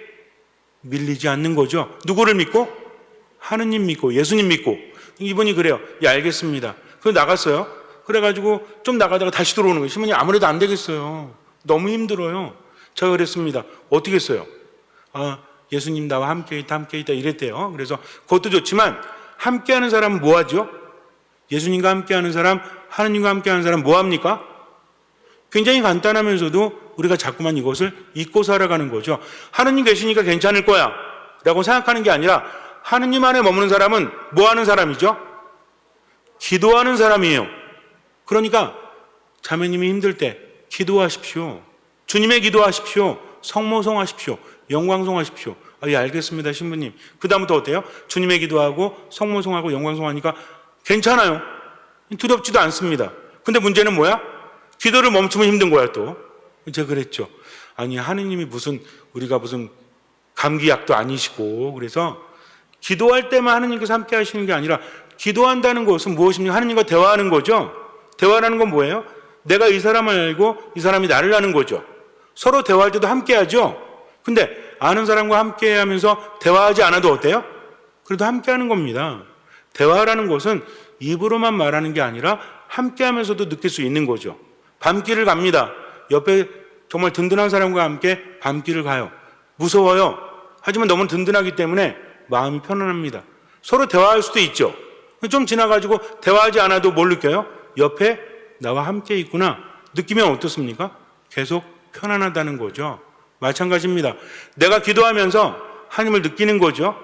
밀리지 않는 거죠. 누구를 믿고? 하느님 믿고 예수님 믿고. 이분이 그래요. 예 알겠습니다. 그래서 나갔어요. 그래가지고 좀 나가다가 다시 들어오는 거예요. 신부님 아무래도 안 되겠어요. 너무 힘들어요. 제가 그랬습니다. 어떻게 했어요? 예수님 나와 함께 있다 이랬대요. 그래서 그것도 좋지만 함께하는 사람은 뭐 하죠? 예수님과 함께하는 사람, 하느님과 함께하는 사람 뭐 합니까? 굉장히 간단하면서도 우리가 자꾸만 이것을 잊고 살아가는 거죠. 하느님 계시니까 괜찮을 거야 라고 생각하는 게 아니라 하느님 안에 머무는 사람은 뭐 하는 사람이죠? 기도하는 사람이에요. 그러니까 자매님이 힘들 때 기도하십시오. 주님의 기도하십시오. 성모송하십시오. 영광송하십시오. 예 알겠습니다 신부님. 그 다음부터 어때요? 주님의 기도하고 성모송하고 영광송하니까 괜찮아요. 두렵지도 않습니다. 근데 문제는 뭐야? 기도를 멈추면 힘든 거야 또. 제가 그랬죠. 아니 하느님이 우리가 무슨 감기약도 아니시고 그래서 기도할 때만 하느님께서 함께 하시는 게 아니라 기도한다는 것은 무엇입니까? 하느님과 대화하는 거죠. 대화라는 건 뭐예요? 내가 이 사람을 알고 이 사람이 나를 아는 거죠. 서로 대화할 때도 함께 하죠. 근데 아는 사람과 함께 하면서 대화하지 않아도 어때요? 그래도 함께 하는 겁니다. 대화라는 것은 입으로만 말하는 게 아니라 함께 하면서도 느낄 수 있는 거죠. 밤길을 갑니다. 옆에 정말 든든한 사람과 함께 밤길을 가요. 무서워요. 하지만 너무 든든하기 때문에 마음이 편안합니다. 서로 대화할 수도 있죠. 좀 지나가지고 대화하지 않아도 뭘 느껴요? 옆에 나와 함께 있구나. 느끼면 어떻습니까? 계속 편안하다는 거죠. 마찬가지입니다. 내가 기도하면서 하나님을 느끼는 거죠.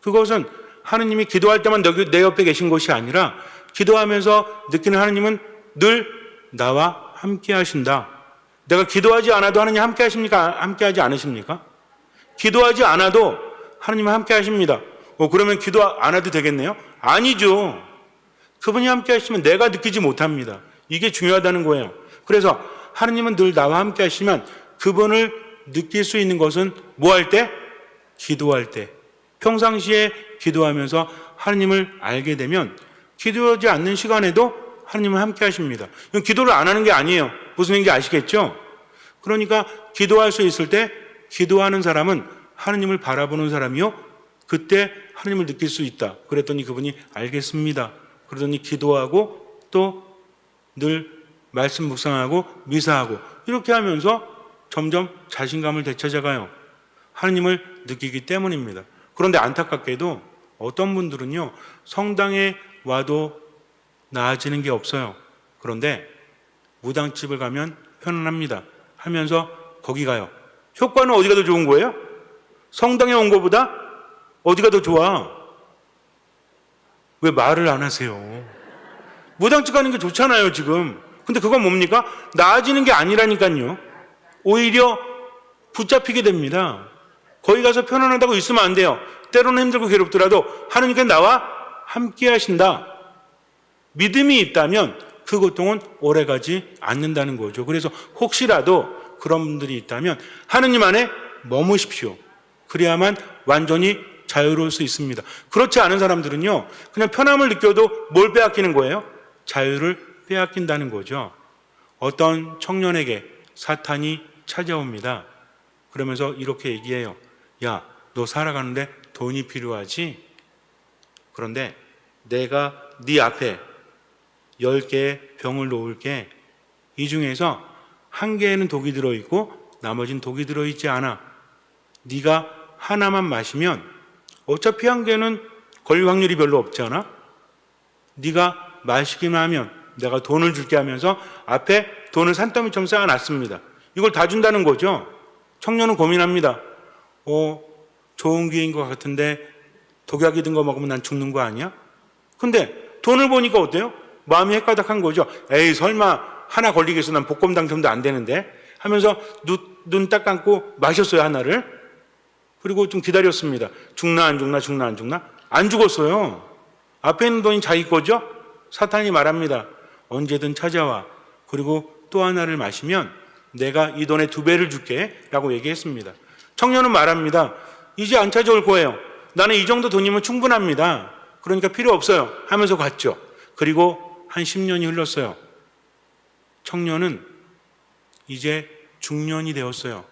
그것은 하나님이 기도할 때만 내 옆에 계신 것이 아니라 기도하면서 느끼는 하나님은 늘 나와 함께 하신다. 내가 기도하지 않아도 하나님 함께 하십니까? 함께 하지 않으십니까? 기도하지 않아도 하나님은 함께 하십니다. 그러면 기도 안 해도 되겠네요? 아니죠. 그분이 함께 하시면 내가 느끼지 못합니다. 이게 중요하다는 거예요. 그래서 하나님은 늘 나와 함께 하시면 그분을 느낄 수 있는 것은 뭐 할 때? 기도할 때. 평상시에 기도하면서 하나님을 알게 되면 기도하지 않는 시간에도 하나님은 함께 하십니다. 이건 기도를 안 하는 게 아니에요. 무슨 얘기인지 아시겠죠? 그러니까 기도할 수 있을 때 기도하는 사람은 하나님을 바라보는 사람이요. 그때 하나님을 느낄 수 있다. 그랬더니 그분이 알겠습니다. 그러더니 기도하고 또 늘 말씀 묵상하고 미사하고 이렇게 하면서 점점 자신감을 되찾아가요. 하나님을 느끼기 때문입니다. 그런데 안타깝게도 어떤 분들은요, 성당에 와도 나아지는 게 없어요. 그런데 무당집을 가면 편안합니다 하면서 거기 가요. 효과는 어디가 더 좋은 거예요? 성당에 온 것보다 어디가 더 좋아? 왜 말을 안 하세요? 무당집 가는 게 좋잖아요, 지금. 근데 그건 뭡니까? 나아지는 게 아니라니까요. 오히려 붙잡히게 됩니다. 거기 가서 편안하다고 있으면 안 돼요. 때로는 힘들고 괴롭더라도 하나님께서 나와 함께 하신다. 믿음이 있다면 그 고통은 오래가지 않는다는 거죠. 그래서 혹시라도 그런 분들이 있다면 하느님 안에 머무십시오. 그래야만 완전히 자유로울 수 있습니다. 그렇지 않은 사람들은요, 그냥 편함을 느껴도 뭘 빼앗기는 거예요? 자유를 빼앗긴다는 거죠. 어떤 청년에게 사탄이 찾아옵니다. 그러면서 이렇게 얘기해요. 야, 너 살아가는데 돈이 필요하지? 그런데 내가 네 앞에 10개의 병을 놓을게. 이 중에서 1개에는 독이 들어있고 나머지는 독이 들어있지 않아. 네가 하나만 마시면 어차피 1개는 걸릴 확률이 별로 없잖아. 네가 마시기만 하면 내가 돈을 줄게 하면서 앞에 돈을 산더미처럼 쌓아놨습니다. 이걸 다 준다는 거죠. 청년은 고민합니다. 좋은 기회인 것 같은데 독약이 든 거 먹으면 난 죽는 거 아니야? 근데 돈을 보니까 어때요? 마음이 헷가닥한 거죠. 에이, 설마 하나 걸리겠어. 난 복권 당첨도 안 되는데 하면서 눈 딱 감고 마셨어요, 하나를. 그리고 좀 기다렸습니다. 죽나 안 죽나, 죽나 안 죽나? 안 죽었어요. 앞에 있는 돈이 자기 거죠? 사탄이 말합니다. 언제든 찾아와. 그리고 또 하나를 마시면 내가 이 돈의 2배를 줄게 라고 얘기했습니다. 청년은 말합니다. 이제 안 찾아올 거예요. 나는 이 정도 돈이면 충분합니다. 그러니까 필요 없어요 하면서 갔죠. 그리고 한 10년이 흘렀어요. 청년은 이제 중년이 되었어요.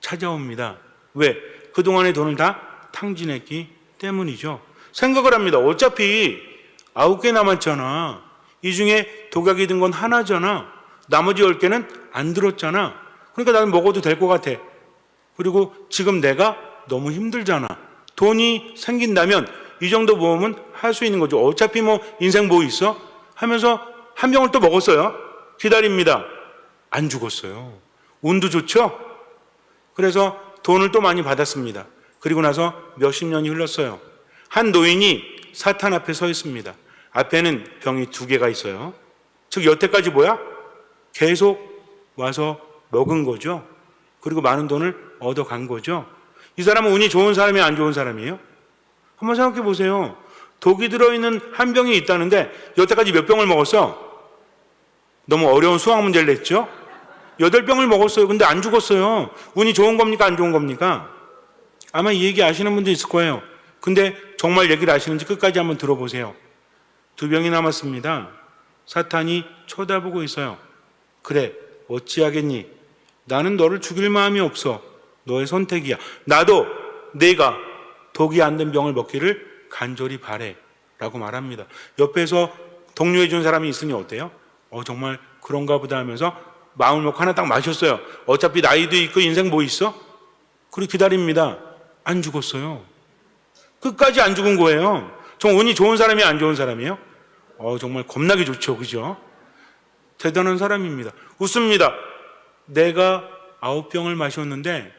찾아옵니다. 왜? 그동안의 돈을 다 탕진했기 때문이죠. 생각을 합니다. 어차피 9개 남았잖아. 이 중에 독약이 든 건 하나잖아. 나머지 10개는 안 들었잖아. 그러니까 나는 먹어도 될 것 같아. 그리고 지금 내가 너무 힘들잖아. 돈이 생긴다면 이 정도 모험은 할 수 있는 거죠. 어차피 뭐 인생 뭐 있어? 하면서 한 병을 또 먹었어요. 기다립니다. 안 죽었어요. 운도 좋죠? 그래서 돈을 또 많이 받았습니다. 그리고 나서 몇십 년이 흘렀어요. 한 노인이 사탄 앞에 서 있습니다. 앞에는 병이 2개가 있어요. 즉 여태까지 뭐야? 계속 와서 먹은 거죠. 그리고 많은 돈을 얻어간 거죠. 이 사람은 운이 좋은 사람이에요, 안 좋은 사람이에요? 한번 생각해 보세요. 독이 들어있는 한 병이 있다는데 여태까지 몇 병을 먹었어? 너무 어려운 수학 문제를 냈죠? 8병을 먹었어요. 근데 안 죽었어요. 운이 좋은 겁니까, 안 좋은 겁니까? 아마 이 얘기 아시는 분도 있을 거예요. 근데 정말 얘기를 아시는지 끝까지 한번 들어보세요. 2병이 남았습니다. 사탄이 쳐다보고 있어요. 그래, 어찌하겠니? 나는 너를 죽일 마음이 없어. 너의 선택이야. 나도 내가 독이 안 든 병을 먹기를 간절히 바래 라고 말합니다. 옆에서 독려해 준 사람이 있으니 어때요? 정말 그런가 보다 하면서 마음을 먹고 하나 딱 마셨어요. 어차피 나이도 있고 인생 뭐 있어? 그리고 기다립니다. 안 죽었어요. 끝까지 안 죽은 거예요. 정말 운이 좋은 사람이 안 좋은 사람이에요? 정말 겁나게 좋죠. 그죠? 대단한 사람입니다. 웃습니다. 내가 9병을 마셨는데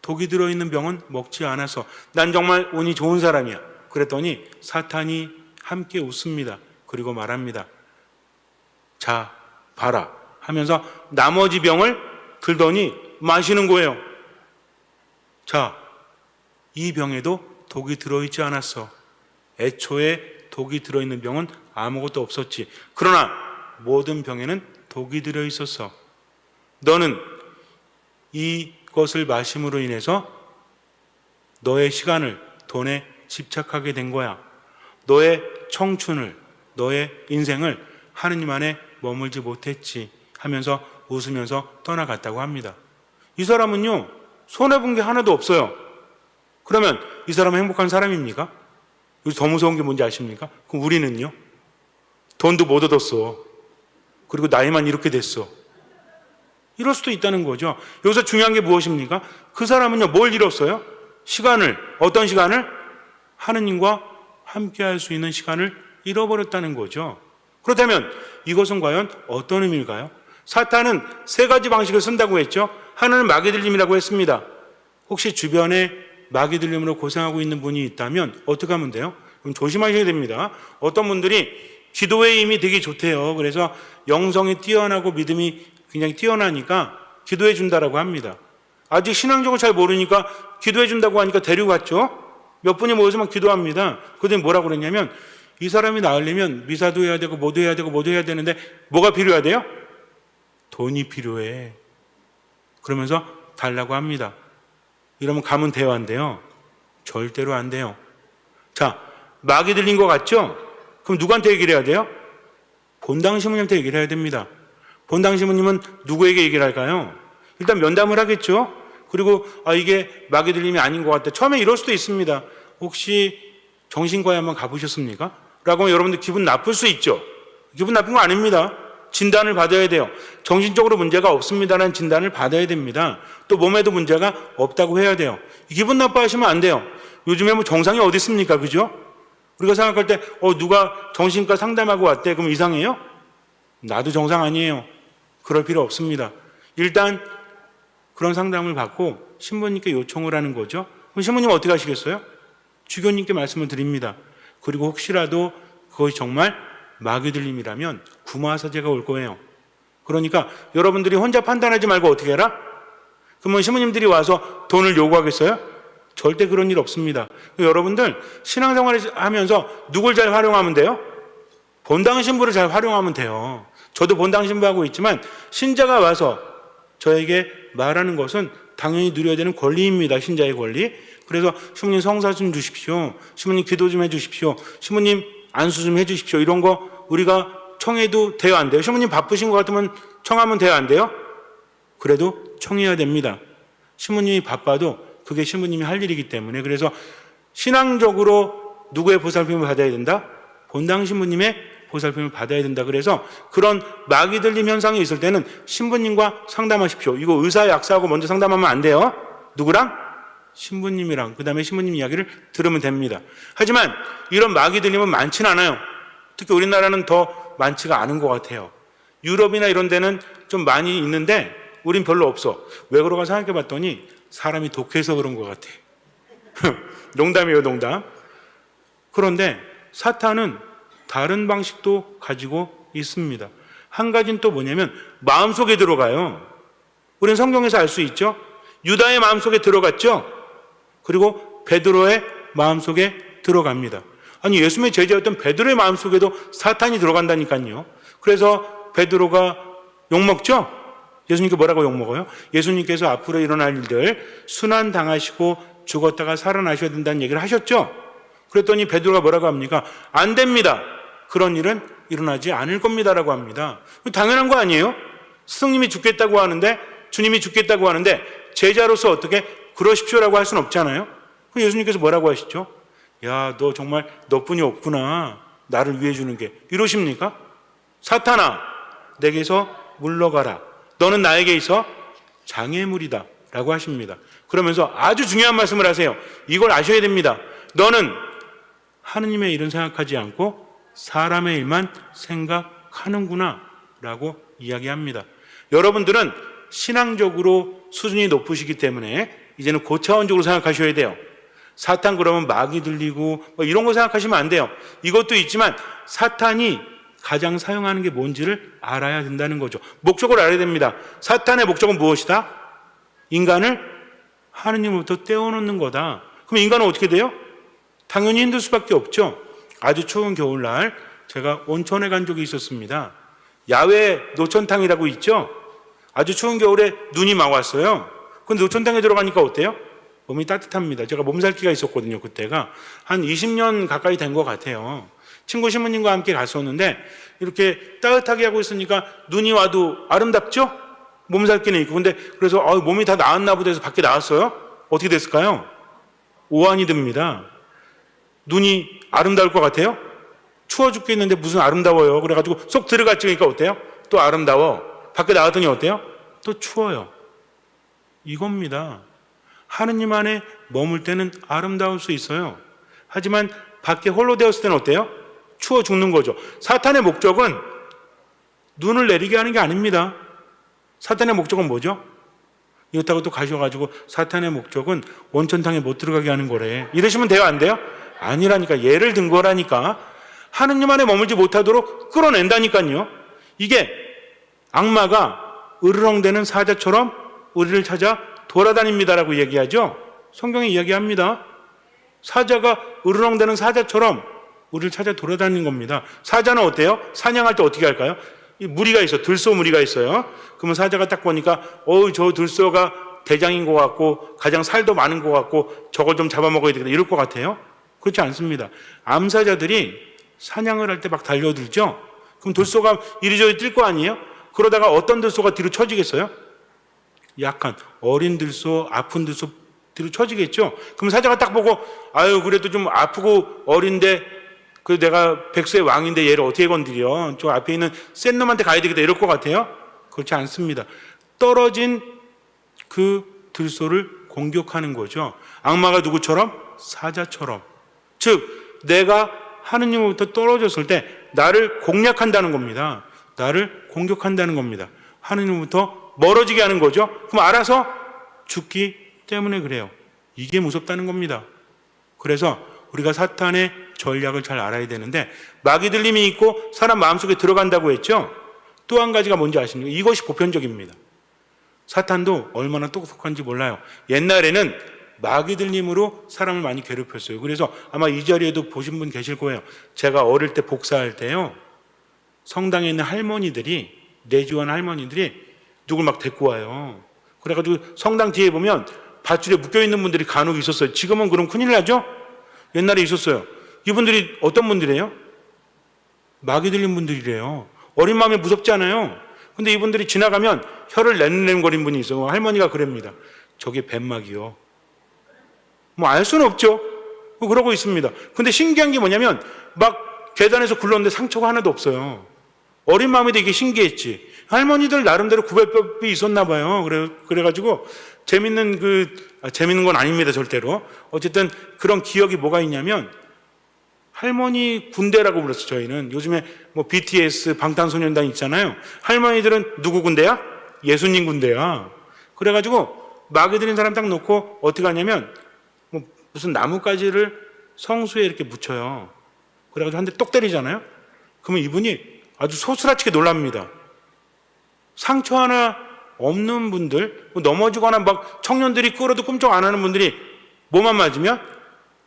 독이 들어있는 병은 먹지 않아서 난 정말 운이 좋은 사람이야. 그랬더니 사탄이 함께 웃습니다. 그리고 말합니다. 자, 봐라 하면서 나머지 병을 들더니 마시는 거예요. 자, 이 병에도 독이 들어있지 않았어. 애초에 독이 들어있는 병은 아무것도 없었지. 그러나 모든 병에는 독이 들어있었어. 너는 이것을 마심으로 인해서 너의 시간을 돈에 집착하게 된 거야. 너의 청춘을, 너의 인생을 하느님 안에 머물지 못했지 하면서 웃으면서 떠나갔다고 합니다. 이 사람은요, 손해본 게 하나도 없어요. 그러면 이 사람은 행복한 사람입니까? 여기서 더 무서운 게 뭔지 아십니까? 그럼 우리는요? 돈도 못 얻었어. 그리고 나이만 이렇게 됐어. 이럴 수도 있다는 거죠. 여기서 중요한 게 무엇입니까? 그 사람은요, 뭘 잃었어요? 시간을, 어떤 시간을? 하느님과 함께 할 수 있는 시간을 잃어버렸다는 거죠. 그렇다면 이것은 과연 어떤 의미일까요? 사탄은 3가지 방식을 쓴다고 했죠. 하나는 마귀 들림이라고 했습니다. 혹시 주변에 마귀 들림으로 고생하고 있는 분이 있다면 어떻게 하면 돼요? 그럼 조심하셔야 됩니다. 어떤 분들이 기도의 힘이 되게 좋대요. 그래서 영성이 뛰어나고 믿음이 굉장히 뛰어나니까 기도해 준다라고 합니다. 아직 신앙적으로 잘 모르니까 기도해 준다고 하니까 데려갔죠. 몇 분이 모여서 막 기도합니다. 그들이 뭐라고 그랬냐면 이 사람이 나으려면 미사도 해야 되고 뭐도 해야 되고 뭐도 해야 되는데 뭐가 필요하대요? 돈이 필요해. 그러면서 달라고 합니다. 이러면 가면 돼요, 안 돼요? 절대로 안 돼요. 자, 마귀 들린 것 같죠? 그럼 누구한테 얘기를 해야 돼요? 본당 신부님한테 얘기를 해야 됩니다. 본당 신부님은 누구에게 얘기를 할까요? 일단 면담을 하겠죠? 그리고 이게 마귀 들림이 아닌 것 같아. 처음에 이럴 수도 있습니다. 혹시 정신과에 한번 가보셨습니까? 라고 하면 여러분들 기분 나쁠 수 있죠. 기분 나쁜 거 아닙니다. 진단을 받아야 돼요. 정신적으로 문제가 없습니다라는 진단을 받아야 됩니다. 또 몸에도 문제가 없다고 해야 돼요. 기분 나빠하시면 안 돼요. 요즘에 뭐 정상이 어디 있습니까? 그죠? 우리가 생각할 때 누가 정신과 상담하고 왔대. 그럼 이상해요? 나도 정상 아니에요. 그럴 필요 없습니다. 일단 그런 상담을 받고 신부님께 요청을 하는 거죠. 그럼 신부님은 어떻게 하시겠어요? 주교님께 말씀을 드립니다. 그리고 혹시라도 그것이 정말 마귀 들림이라면 구마사제가 올 거예요. 그러니까 여러분들이 혼자 판단하지 말고 어떻게 해라? 그러면 신부님들이 와서 돈을 요구하겠어요? 절대 그런 일 없습니다. 여러분들 신앙생활을 하면서 누굴 잘 활용하면 돼요? 본당 신부를 잘 활용하면 돼요. 저도 본당 신부하고 있지만 신자가 와서 저에게 말하는 것은 당연히 누려야 되는 권리입니다. 신자의 권리. 그래서 신부님 성사 좀 주십시오. 신부님 기도 좀 해주십시오. 신부님 안수 좀 해주십시오. 이런 거 우리가 청해도 돼요, 안 돼요? 신부님 바쁘신 것 같으면 청하면 돼요, 안 돼요? 그래도 청해야 됩니다. 신부님이 바빠도 그게 신부님이 할 일이기 때문에. 그래서 신앙적으로 누구의 보살핌을 받아야 된다? 본당 신부님의 보살핌을 받아야 된다. 그래서 그런 마귀 들림 현상이 있을 때는 신부님과 상담하십시오. 이거 의사 약사하고 먼저 상담하면 안 돼요. 누구랑? 신부님이랑. 그 다음에 신부님 이야기를 들으면 됩니다. 하지만 이런 마귀 들림은 많지는 않아요. 특히 우리나라는 더 많지가 않은 것 같아요. 유럽이나 이런 데는 좀 많이 있는데 우린 별로 없어. 왜 그런가 생각해 봤더니 사람이 독해서 그런 것 같아. 농담이에요, 농담. 그런데 사탄은 다른 방식도 가지고 있습니다. 한 가지는 또 뭐냐면 마음속에 들어가요. 우리는 성경에서 알 수 있죠. 유다의 마음속에 들어갔죠. 그리고 베드로의 마음속에 들어갑니다. 아니, 예수님의 제자였던 베드로의 마음속에도 사탄이 들어간다니까요. 그래서 베드로가 욕먹죠. 예수님께 뭐라고 욕먹어요? 예수님께서 앞으로 일어날 일들 순환당하시고 죽었다가 살아나셔야 된다는 얘기를 하셨죠. 그랬더니 베드로가 뭐라고 합니까? 안 됩니다. 그런 일은 일어나지 않을 겁니다라고 합니다. 당연한 거 아니에요? 스승님이 죽겠다고 하는데, 주님이 죽겠다고 하는데 제자로서 어떻게 그러십시오라고 할 수는 없잖아요. 예수님께서 뭐라고 하시죠? 야, 너 정말 너뿐이 없구나. 나를 위해 주는 게. 이러십니까? 사탄아, 내게서 물러가라. 너는 나에게 있어 장애물이다. 라고 하십니다. 그러면서 아주 중요한 말씀을 하세요. 이걸 아셔야 됩니다. 너는 하느님의 일은 생각하지 않고 사람의 일만 생각하는구나. 라고 이야기합니다. 여러분들은 신앙적으로 수준이 높으시기 때문에 이제는 고차원적으로 생각하셔야 돼요. 사탄 그러면 마귀 들리고 뭐 이런 거 생각하시면 안 돼요. 이것도 있지만 사탄이 가장 사용하는 게 뭔지를 알아야 된다는 거죠. 목적을 알아야 됩니다. 사탄의 목적은 무엇이다? 인간을 하느님으로부터 떼어놓는 거다. 그럼 인간은 어떻게 돼요? 당연히 힘들 수밖에 없죠. 아주 추운 겨울날 제가 온천에 간 적이 있었습니다. 야외 노천탕이라고 있죠. 아주 추운 겨울에 눈이 막 왔어요. 근데 노천탕에 들어가니까 어때요? 몸이 따뜻합니다. 제가 몸살기가 있었거든요. 그때가 한 20년 가까이 된 것 같아요. 친구 신부님과 함께 갔었는데 이렇게 따뜻하게 하고 있으니까 눈이 와도 아름답죠? 몸살기는 있고. 근데 그래서 몸이 다 나았나 보다 해서 밖에 나왔어요. 어떻게 됐을까요? 오한이 듭니다. 눈이 아름다울 것 같아요? 추워 죽겠는데 무슨 아름다워요. 그래가지고 쏙 들어갔지. 그러니까 어때요? 또 아름다워. 밖에 나왔더니 어때요? 또 추워요. 이겁니다. 하느님 안에 머물 때는 아름다울 수 있어요. 하지만 밖에 홀로 되었을 때는 어때요? 추워 죽는 거죠. 사탄의 목적은 눈을 내리게 하는 게 아닙니다. 사탄의 목적은 뭐죠? 이렇다고 또 가셔가지고 사탄의 목적은 온천탕에 못 들어가게 하는 거래. 이러시면 돼요? 안 돼요? 아니라니까. 예를 든 거라니까. 하느님 안에 머물지 못하도록 끌어낸다니까요. 이게 악마가 으르렁대는 사자처럼 우리를 찾아 돌아다닙니다라고 얘기하죠. 성경이 이야기합니다. 사자가 으르렁대는 사자처럼 우리를 찾아 돌아다니는 겁니다. 사자는 어때요? 사냥할 때 어떻게 할까요? 이 무리가 있어. 들소 무리가 있어요. 그러면 사자가 딱 보니까 저 들소가 대장인 것 같고 가장 살도 많은 것 같고 저걸 좀 잡아먹어야 되겠다 이럴 것 같아요. 그렇지 않습니다. 암사자들이 사냥을 할 때 막 달려들죠. 그럼 들소가 이리저리 뛸 거 아니에요? 그러다가 어떤 들소가 뒤로 쳐지겠어요? 약한 어린 들소, 아픈 들소 뒤로 쳐지겠죠. 그럼 사자가 딱 보고 그래도 좀 아프고 어린데 그 내가 백수의 왕인데 얘를 어떻게 건드려? 저 앞에 있는 센 놈한테 가야 되겠다 이럴 것 같아요? 그렇지 않습니다. 떨어진 그 들소를 공격하는 거죠. 악마가 누구처럼? 사자처럼. 즉 내가 하느님으로부터 떨어졌을 때 나를 공략한다는 겁니다. 나를 공격한다는 겁니다. 하느님으로부터 멀어지게 하는 거죠. 그럼 알아서 죽기 때문에 그래요. 이게 무섭다는 겁니다. 그래서 우리가 사탄의 전략을 잘 알아야 되는데 마귀 들림이 있고 사람 마음속에 들어간다고 했죠. 또 한 가지가 뭔지 아십니까? 이것이 보편적입니다. 사탄도 얼마나 똑똑한지 몰라요. 옛날에는 마귀 들림으로 사람을 많이 괴롭혔어요. 그래서 아마 이 자리에도 보신 분 계실 거예요. 제가 어릴 때 복사할 때요. 성당에 있는 할머니들이 내주한 할머니들이 누굴 막 데리고 와요. 그래가지고 성당 뒤에 보면 밧줄에 묶여있는 분들이 간혹 있었어요. 지금은 그럼 큰일 나죠? 옛날에 있었어요. 이분들이 어떤 분들이에요? 마귀 들린 분들이래요. 어린 마음에 무섭지 않아요? 근데 이분들이 지나가면 혀를 내는 분이 있어요. 할머니가 그럽니다. 저게 뱀마귀요. 뭐 알 수는 없죠. 그러고 있습니다. 근데 신기한 게 뭐냐면 막 계단에서 굴렀는데 상처가 하나도 없어요. 어린 마음에도 이게 신기했지. 할머니들 나름대로 구별법이 있었나 봐요. 그래가지고 재밌는 건 아닙니다. 절대로. 어쨌든 그런 기억이 뭐가 있냐면 할머니 군대라고 불렀어요. 저희는 요즘에 뭐 BTS 방탄소년단 있잖아요. 할머니들은 누구 군대야? 예수님 군대야. 그래가지고 마귀 들인 사람 딱 놓고 어떻게 하냐면 뭐 무슨 나뭇가지를 성수에 이렇게 묻혀요. 그래가지고 한 대 똑 때리잖아요. 그러면 이분이 아주 소스라치게 놀랍니다. 상처 하나 없는 분들, 넘어지거나 막 청년들이 끌어도 꼼짝 안 하는 분들이 뭐만 맞으면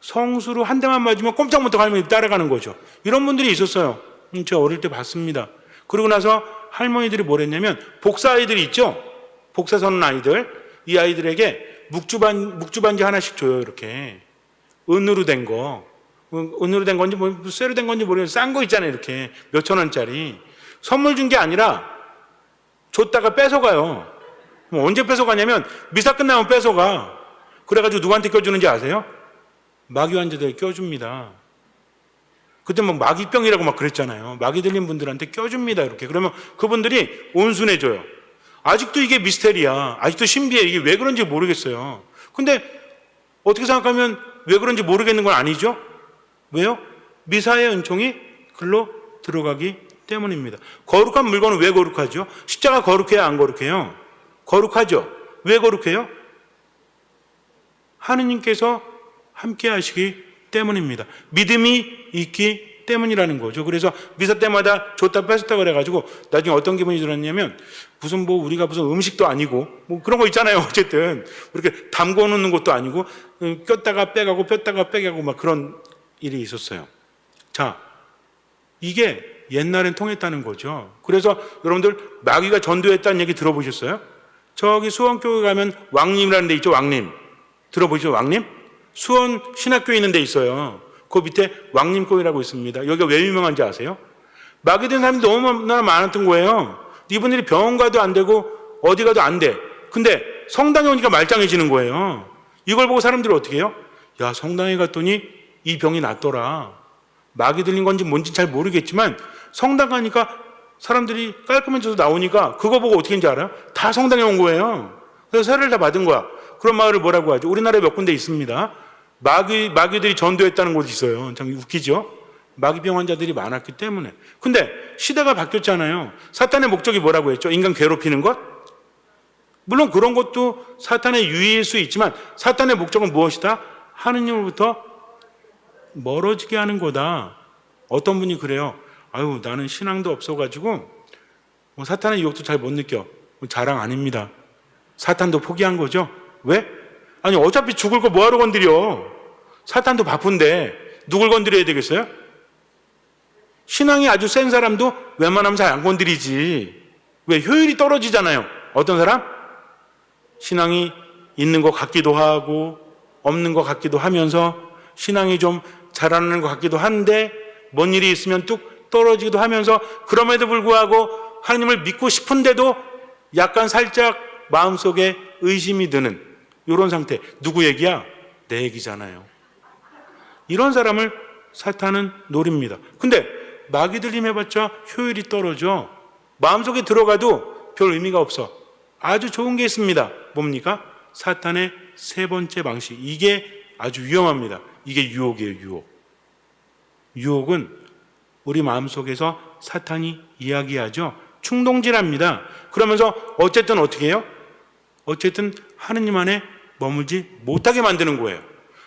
성수로 한 대만 맞으면 꼼짝부터 할머니 따라가는 거죠. 이런 분들이 있었어요. 제가 어릴 때 봤습니다. 그러고 나서 할머니들이 뭘 했냐면 복사 아이들이 있죠. 복사 서는 아이들, 이 아이들에게 묵주반지 하나씩 줘요. 이렇게 은으로 된 거. 은으로 된 건지 뭐 쇠로 된 건지 모르겠는데 싼 거 있잖아요. 이렇게 몇천 원짜리 선물 준 게 아니라 줬다가 뺏어가요. 뭐 언제 뺏어가냐면 미사 끝나면 뺏어가. 그래가지고 누구한테 껴주는지 아세요? 마귀 환자들 껴줍니다. 그때 막 마귀병이라고 막 그랬잖아요. 마귀 들린 분들한테 껴줍니다. 이렇게. 그러면 그분들이 온순해져요. 아직도 이게 미스테리야. 아직도 신비해. 이게 왜 그런지 모르겠어요. 근데 어떻게 생각하면 왜 그런지 모르겠는 건 아니죠? 왜요? 미사의 은총이 글로 들어가기 때문입니다. 거룩한 물건은 왜 거룩하죠? 십자가 거룩해요? 안 거룩해요? 거룩하죠? 왜 거룩해요? 하느님께서 함께 하시기 때문입니다. 믿음이 있기 때문이라는 거죠. 그래서 미사 때마다 줬다 뺐었다 그래가지고 나중에 어떤 기분이 들었냐면 무슨 뭐 우리가 무슨 음식도 아니고 뭐 그런 거 있잖아요. 어쨌든 이렇게 담궈 놓는 것도 아니고 꼈다가 빼가고 뺐다가 빼가고 막 그런 일이 있었어요. 자, 이게 옛날엔 통했다는 거죠. 그래서 여러분들 마귀가 전도했다는 얘기 들어보셨어요? 저기 수원교회 가면 왕림이라는 데 있죠. 왕림. 들어보시죠. 왕림? 수원 신학교에 있는 데 있어요. 그 밑에 왕림교회라고 있습니다. 여기가 왜 유명한지 아세요? 마귀 된 사람이 너무나 많았던 거예요. 이분들이 병원 가도 안 되고 어디 가도 안 돼. 근데 성당에 오니까 말짱해지는 거예요. 이걸 보고 사람들이 어떻게 해요? 야, 성당에 갔더니 이 병이 낫더라. 마귀 들린 건지 뭔지 잘 모르겠지만 성당 가니까 사람들이 깔끔해져서 나오니까 그거 보고 어떻게 했는지 알아요? 다 성당에 온 거예요. 그래서 세례를 다 받은 거야. 그런 마을을 뭐라고 하죠? 우리나라에 몇 군데 있습니다. 마귀들이 전도했다는 곳이 있어요. 참 웃기죠? 마귀병 환자들이 많았기 때문에. 근데 시대가 바뀌었잖아요. 사탄의 목적이 뭐라고 했죠? 인간 괴롭히는 것? 물론 그런 것도 사탄의 유의일 수 있지만 사탄의 목적은 무엇이다? 하느님으로부터 멀어지게 하는 거다. 어떤 분이 그래요. 아유, 나는 신앙도 없어가지고 뭐 사탄의 유혹도 잘 못 느껴. 자랑 아닙니다. 사탄도 포기한 거죠. 왜? 아니 어차피 죽을 거 뭐하러 건드려. 사탄도 바쁜데 누굴 건드려야 되겠어요? 신앙이 아주 센 사람도 웬만하면 잘 안 건드리지. 왜? 효율이 떨어지잖아요. 어떤 사람? 신앙이 있는 것 같기도 하고 없는 것 같기도 하면서 신앙이 좀 잘하는 것 같기도 한데 뭔 일이 있으면 뚝 떨어지기도 하면서 그럼에도 불구하고 하나님을 믿고 싶은데도 약간 살짝 마음속에 의심이 드는 이런 상태. 누구 얘기야? 내 얘기잖아요. 이런 사람을 사탄은 노립니다. 근데 마귀 들림 해봤자 효율이 떨어져. 마음속에 들어가도 별 의미가 없어. 아주 좋은 게 있습니다. 뭡니까? 사탄의 세 번째 방식. 이게 아주 위험합니다. 이게 유혹이에요. 유혹. 유혹은 우리 마음속에서 사탄이 이야기하죠. 충동질합니다. 그러면서 어쨌든 어떻게 해요? 어쨌든 하느님 안에 머물지 못하게 만드는 거예요.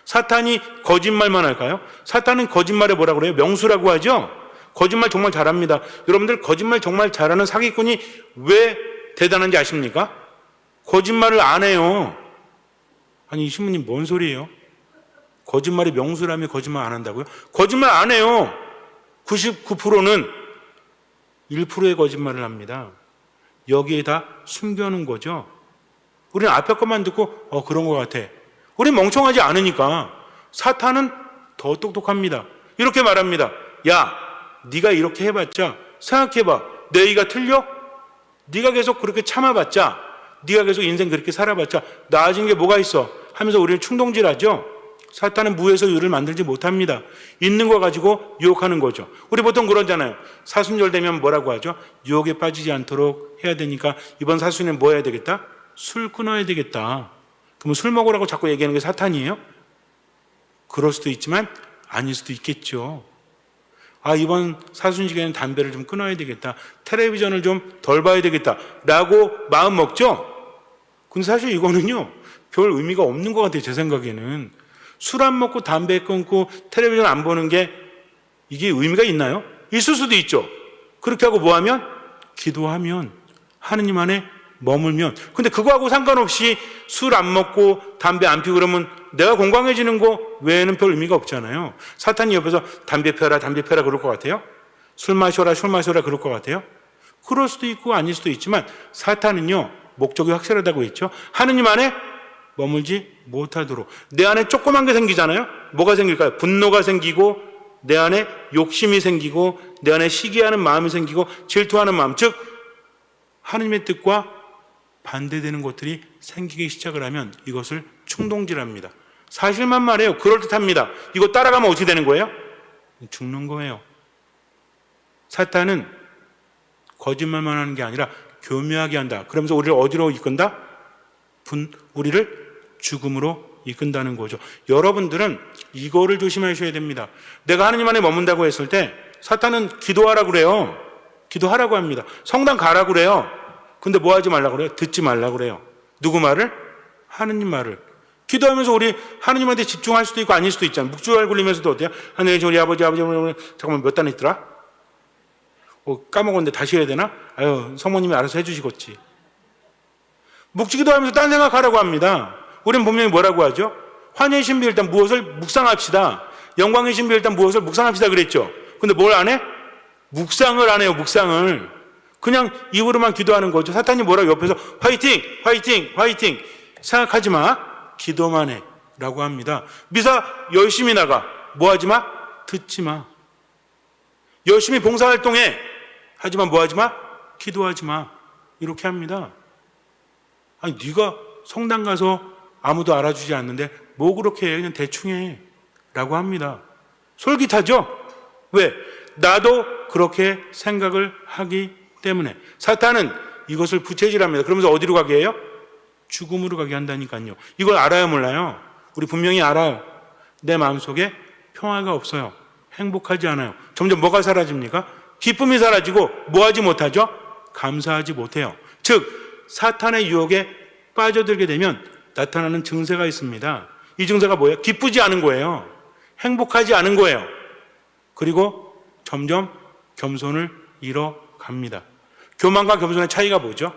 사탄이 거짓말만 할까요? 사탄은 거짓말에 뭐라고 그래요? 명수라고 하죠? 거짓말 정말 잘합니다. 여러분들 거짓말 정말 잘하는 사기꾼이 왜 대단한지 아십니까? 거짓말을 안 해요. 아니, 이 신부님 뭔 소리예요? 거짓말이 명수라며 거짓말 안 한다고요? 거짓말 안 해요. 99%는 1%의 거짓말을 합니다. 여기에 다 숨겨놓은 거죠. 우리는 앞에 것만 듣고 그런 것 같아. 우리 멍청하지 않으니까. 사탄은 더 똑똑합니다. 이렇게 말합니다. 야, 네가 이렇게 해봤자 생각해봐. 내 얘기가 틀려? 네가 계속 그렇게 참아봤자, 네가 계속 인생 그렇게 살아봤자 나아진 게 뭐가 있어? 하면서 우리를 충동질하죠. 사탄은 무에서 유를 만들지 못합니다. 있는 거 가지고 유혹하는 거죠. 우리 보통 그러잖아요. 사순절 되면 뭐라고 하죠? 유혹에 빠지지 않도록 해야 되니까 이번 사순에는 뭐 해야 되겠다? 술 끊어야 되겠다. 그럼 술 먹으라고 자꾸 얘기하는 게 사탄이에요? 그럴 수도 있지만 아닐 수도 있겠죠. 아, 이번 사순절에는 담배를 좀 끊어야 되겠다. 텔레비전을 좀 덜 봐야 되겠다. 라고 마음 먹죠? 근데 사실 이거는요, 별 의미가 없는 것 같아요. 제 생각에는. 술 안 먹고 담배 끊고 텔레비전 안 보는 게 이게 의미가 있나요? 있을 수도 있죠. 그렇게 하고 뭐 하면? 기도하면, 하느님 안에 머물면. 근데 그거하고 상관없이 술 안 먹고 담배 안 피우고 그러면 내가 건강해지는 거 외에는 별 의미가 없잖아요. 사탄이 옆에서 담배 펴라 그럴 것 같아요? 술 마셔라 그럴 것 같아요? 그럴 수도 있고 아닐 수도 있지만 사탄은요, 목적이 확실하다고 했죠. 하느님 안에 머물지 못하도록. 내 안에 조그만 게 생기잖아요. 뭐가 생길까요? 분노가 생기고, 내 안에 욕심이 생기고, 내 안에 시기하는 마음이 생기고, 질투하는 마음, 즉 하느님의 뜻과 반대되는 것들이 생기기 시작을 하면 이것을 충동질합니다. 사실만 말해요. 그럴듯합니다. 이거 따라가면 어떻게 되는 거예요? 죽는 거예요. 사탄은 거짓말만 하는 게 아니라 교묘하게 한다. 그러면서 우리를 어디로 이끈다? 우리를 죽음으로 이끈다는 거죠. 여러분들은 이거를 조심하셔야 됩니다. 내가 하느님 안에 머문다고 했을 때 사탄은 기도하라고 그래요. 기도하라고 합니다. 성당 가라고 그래요. 근데 뭐 하지 말라고 그래요? 듣지 말라고 그래요. 누구 말을? 하느님 말을. 기도하면서 우리 하느님한테 집중할 수도 있고 아닐 수도 있잖아요. 묵주알 굴리면서도 어때요? 하느님 우리 아버지 잠깐만 몇 단 있더라? 까먹었는데 다시 해야 되나? 아유, 성모님이 알아서 해주시겠지. 묵지기도 하면서 딴 생각하라고 합니다. 우리는 분명히 뭐라고 하죠? 환희의 신비 일단 무엇을 묵상합시다. 영광의 신비 일단 무엇을 묵상합시다 그랬죠. 근데 뭘 안 해? 묵상을 안 해요. 묵상을. 그냥 입으로만 기도하는 거죠. 사탄이 뭐라고 옆에서 화이팅! 화이팅! 화이팅! 생각하지 마. 기도만 해. 라고 합니다. 미사 열심히 나가. 뭐 하지 마? 듣지 마. 열심히 봉사활동해. 하지만 뭐 하지 마? 기도하지 마. 이렇게 합니다. 아니 네가 성당 가서 아무도 알아주지 않는데 뭐 그렇게 해. 그냥 대충 해. 라고 합니다. 솔깃하죠? 왜? 나도 그렇게 생각을 하기 때문에. 사탄은 이것을 부채질합니다. 그러면서 어디로 가게 해요? 죽음으로 가게 한다니까요. 이걸 알아요 몰라요? 우리 분명히 알아요. 내 마음속에 평화가 없어요. 행복하지 않아요. 점점 뭐가 사라집니까? 기쁨이 사라지고 뭐 하지 못하죠? 감사하지 못해요. 즉 사탄의 유혹에 빠져들게 되면 나타나는 증세가 있습니다. 이 증세가 뭐예요? 기쁘지 않은 거예요. 행복하지 않은 거예요. 그리고 점점 겸손을 잃어갑니다. 교만과 겸손의 차이가 뭐죠?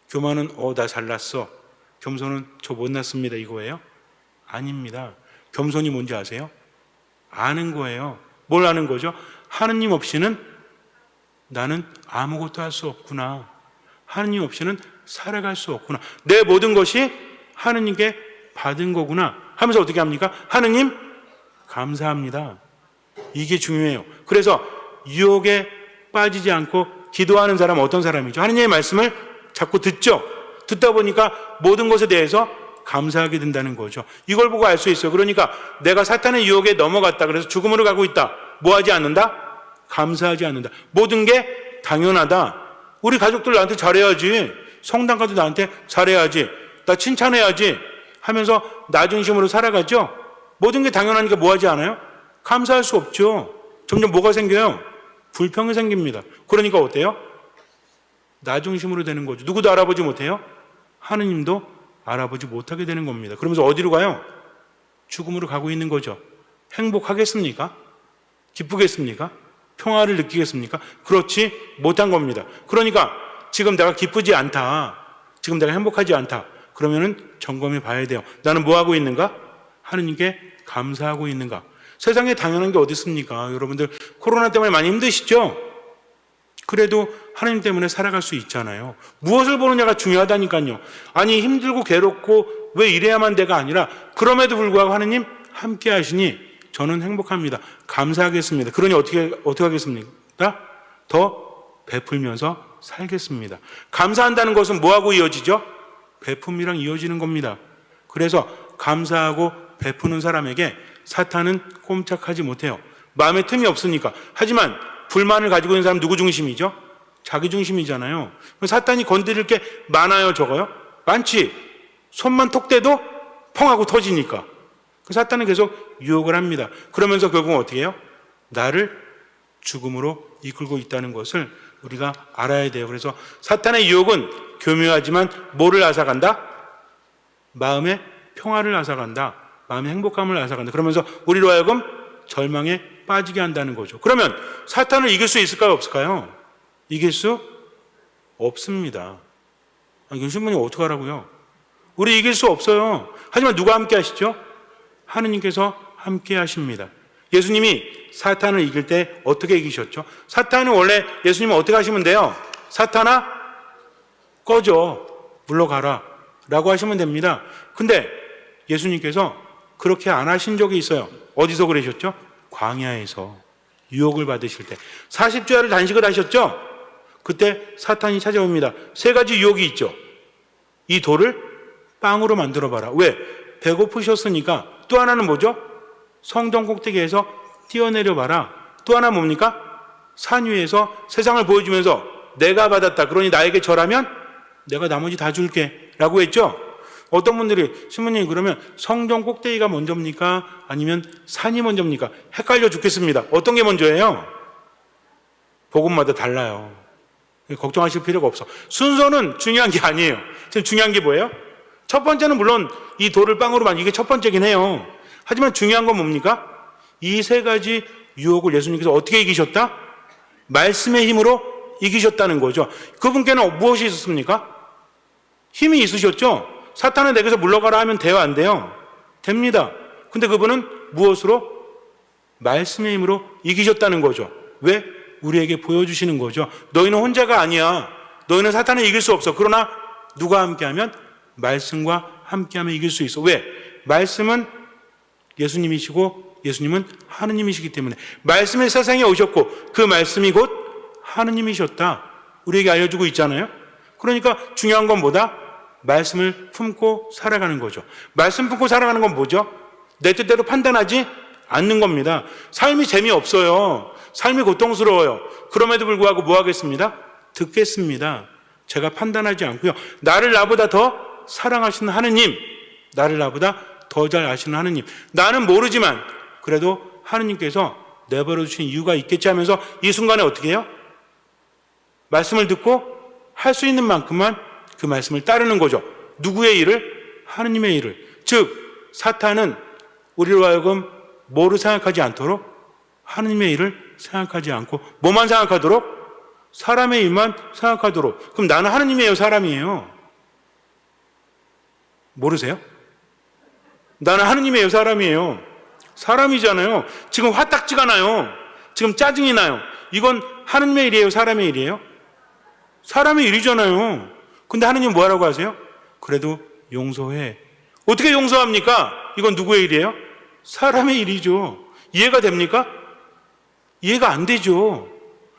교만은 나 잘났어. 겸손은 저 못났습니다 이거예요? 아닙니다. 겸손이 뭔지 아세요? 아는 거예요. 뭘 아는 거죠? 하느님 없이는 나는 아무것도 할 수 없구나. 하느님 없이는 살아갈 수 없구나. 내 모든 것이 하느님께 받은 거구나 하면서 어떻게 합니까? 하느님 감사합니다. 이게 중요해요. 그래서 유혹에 빠지지 않고 기도하는 사람은 어떤 사람이죠? 하느님의 말씀을 자꾸 듣죠. 듣다 보니까 모든 것에 대해서 감사하게 된다는 거죠. 이걸 보고 알 수 있어요. 그러니까 내가 사탄의 유혹에 넘어갔다. 그래서 죽음으로 가고 있다. 뭐 하지 않는다? 감사하지 않는다. 모든 게 당연하다. 우리 가족들 나한테 잘해야지. 성당 가도 나한테 잘해야지. 나 칭찬해야지. 하면서 나 중심으로 살아가죠. 모든 게 당연하니까 뭐 하지 않아요? 감사할 수 없죠. 점점 뭐가 생겨요? 불평이 생깁니다. 그러니까 어때요? 나 중심으로 되는 거죠. 누구도 알아보지 못해요? 하느님도 알아보지 못하게 되는 겁니다. 그러면서 어디로 가요? 죽음으로 가고 있는 거죠. 행복하겠습니까? 기쁘겠습니까? 평화를 느끼겠습니까? 그렇지 못한 겁니다. 그러니까 지금 내가 기쁘지 않다. 지금 내가 행복하지 않다. 그러면은 점검해 봐야 돼요. 나는 뭐 하고 있는가? 하느님께 감사하고 있는가? 세상에 당연한 게 어디 있습니까? 여러분들 코로나 때문에 많이 힘드시죠? 그래도 하나님 때문에 살아갈 수 있잖아요. 무엇을 보느냐가 중요하다니까요. 아니 힘들고 괴롭고 왜 이래야만 돼가 아니라 그럼에도 불구하고 하느님 함께 하시니 저는 행복합니다. 감사하겠습니다. 그러니 어떻게 하겠습니까? 더 베풀면서 살겠습니다. 감사한다는 것은 뭐하고 이어지죠? 베품이랑 이어지는 겁니다. 그래서 감사하고 베푸는 사람에게 사탄은 꼼짝하지 못해요. 마음에 틈이 없으니까. 하지만 불만을 가지고 있는 사람 누구 중심이죠? 자기 중심이잖아요. 사탄이 건드릴 게 많아요, 적어요? 많지. 손만 톡 대도 펑하고 터지니까. 사탄은 계속 유혹을 합니다. 그러면서 결국은 어떻게 해요? 나를 죽음으로 이끌고 있다는 것을 우리가 알아야 돼요. 그래서 사탄의 유혹은 교묘하지만 뭐를 앗아간다? 마음의 평화를 앗아간다. 마음의 행복감을 앗아간다. 그러면서 우리로 하여금 절망에 빠지게 한다는 거죠. 그러면 사탄을 이길 수 있을까요? 없을까요? 이길 수 없습니다. 신부님 어떡하라고요? 우리 이길 수 없어요. 하지만 누가 함께 하시죠? 하느님께서 함께 하십니다. 예수님이 사탄을 이길 때 어떻게 이기셨죠? 사탄은 원래 예수님은 어떻게 하시면 돼요? 사탄아 꺼져 물러가라 라고 하시면 됩니다. 근데 예수님께서 그렇게 안 하신 적이 있어요. 어디서 그러셨죠? 광야에서 유혹을 받으실 때 40주야를 단식을 하셨죠? 그때 사탄이 찾아옵니다. 세 가지 유혹이 있죠. 이 돌을 빵으로 만들어봐라. 왜? 배고프셨으니까. 또 하나는 뭐죠? 성전 꼭대기에서 뛰어내려봐라. 또 하나 뭡니까? 산 위에서 세상을 보여주면서 내가 받았다. 그러니 나에게 절하면 내가 나머지 다 줄게. 라고 했죠? 어떤 분들이 신부님 그러면 성전 꼭대기가 먼저입니까? 아니면 산이 먼저입니까? 헷갈려 죽겠습니다. 어떤 게 먼저예요? 복음마다 달라요. 걱정하실 필요가 없어. 순서는 중요한 게 아니에요. 지금 중요한 게 뭐예요? 첫 번째는 물론 이 돌을 빵으로 만든 이게 첫 번째긴 해요. 하지만 중요한 건 뭡니까? 이 세 가지 유혹을 예수님께서 어떻게 이기셨다? 말씀의 힘으로 이기셨다는 거죠. 그분께는 무엇이 있었습니까? 힘이 있으셨죠? 사탄은 내게서 물러가라 하면 돼요, 안 돼요? 됩니다. 근데 그분은 무엇으로? 말씀의 힘으로 이기셨다는 거죠. 왜? 우리에게 보여주시는 거죠. 너희는 혼자가 아니야. 너희는 사탄을 이길 수 없어. 그러나 누가 함께하면? 말씀과 함께하면 이길 수 있어. 왜? 말씀은 예수님이시고 예수님은 하느님이시기 때문에 말씀의 세상에 오셨고 그 말씀이 곧 하느님이셨다. 우리에게 알려주고 있잖아요. 그러니까 중요한 건 뭐다? 말씀을 품고 살아가는 거죠. 말씀 품고 살아가는 건 뭐죠? 내 뜻대로 판단하지 않는 겁니다. 삶이 재미없어요. 삶이 고통스러워요. 그럼에도 불구하고 뭐 하겠습니다? 듣겠습니다. 제가 판단하지 않고요. 나를 나보다 더 사랑하시는 하느님, 나를 나보다 더 잘 아시는 하느님. 나는 모르지만 그래도 하느님께서 내버려 주신 이유가 있겠지 하면서 이 순간에 어떻게 해요? 말씀을 듣고 할 수 있는 만큼만 그 말씀을 따르는 거죠. 누구의 일을? 하느님의 일을. 즉 사탄은 우리로 하여금 뭐를 생각하지 않도록 하느님의 일을 생각하지 않고 뭐만 생각하도록? 사람의 일만 생각하도록. 그럼 나는 하느님이에요, 사람이에요? 모르세요? 나는 하느님이에요, 사람이에요? 사람이잖아요. 지금 화딱지가 나요. 지금 짜증이 나요. 이건 하느님의 일이에요, 사람의 일이에요? 사람의 일이잖아요. 근데 하느님 뭐 하라고 하세요? 그래도 용서해. 어떻게 용서합니까? 이건 누구의 일이에요? 사람의 일이죠. 이해가 됩니까? 이해가 안 되죠.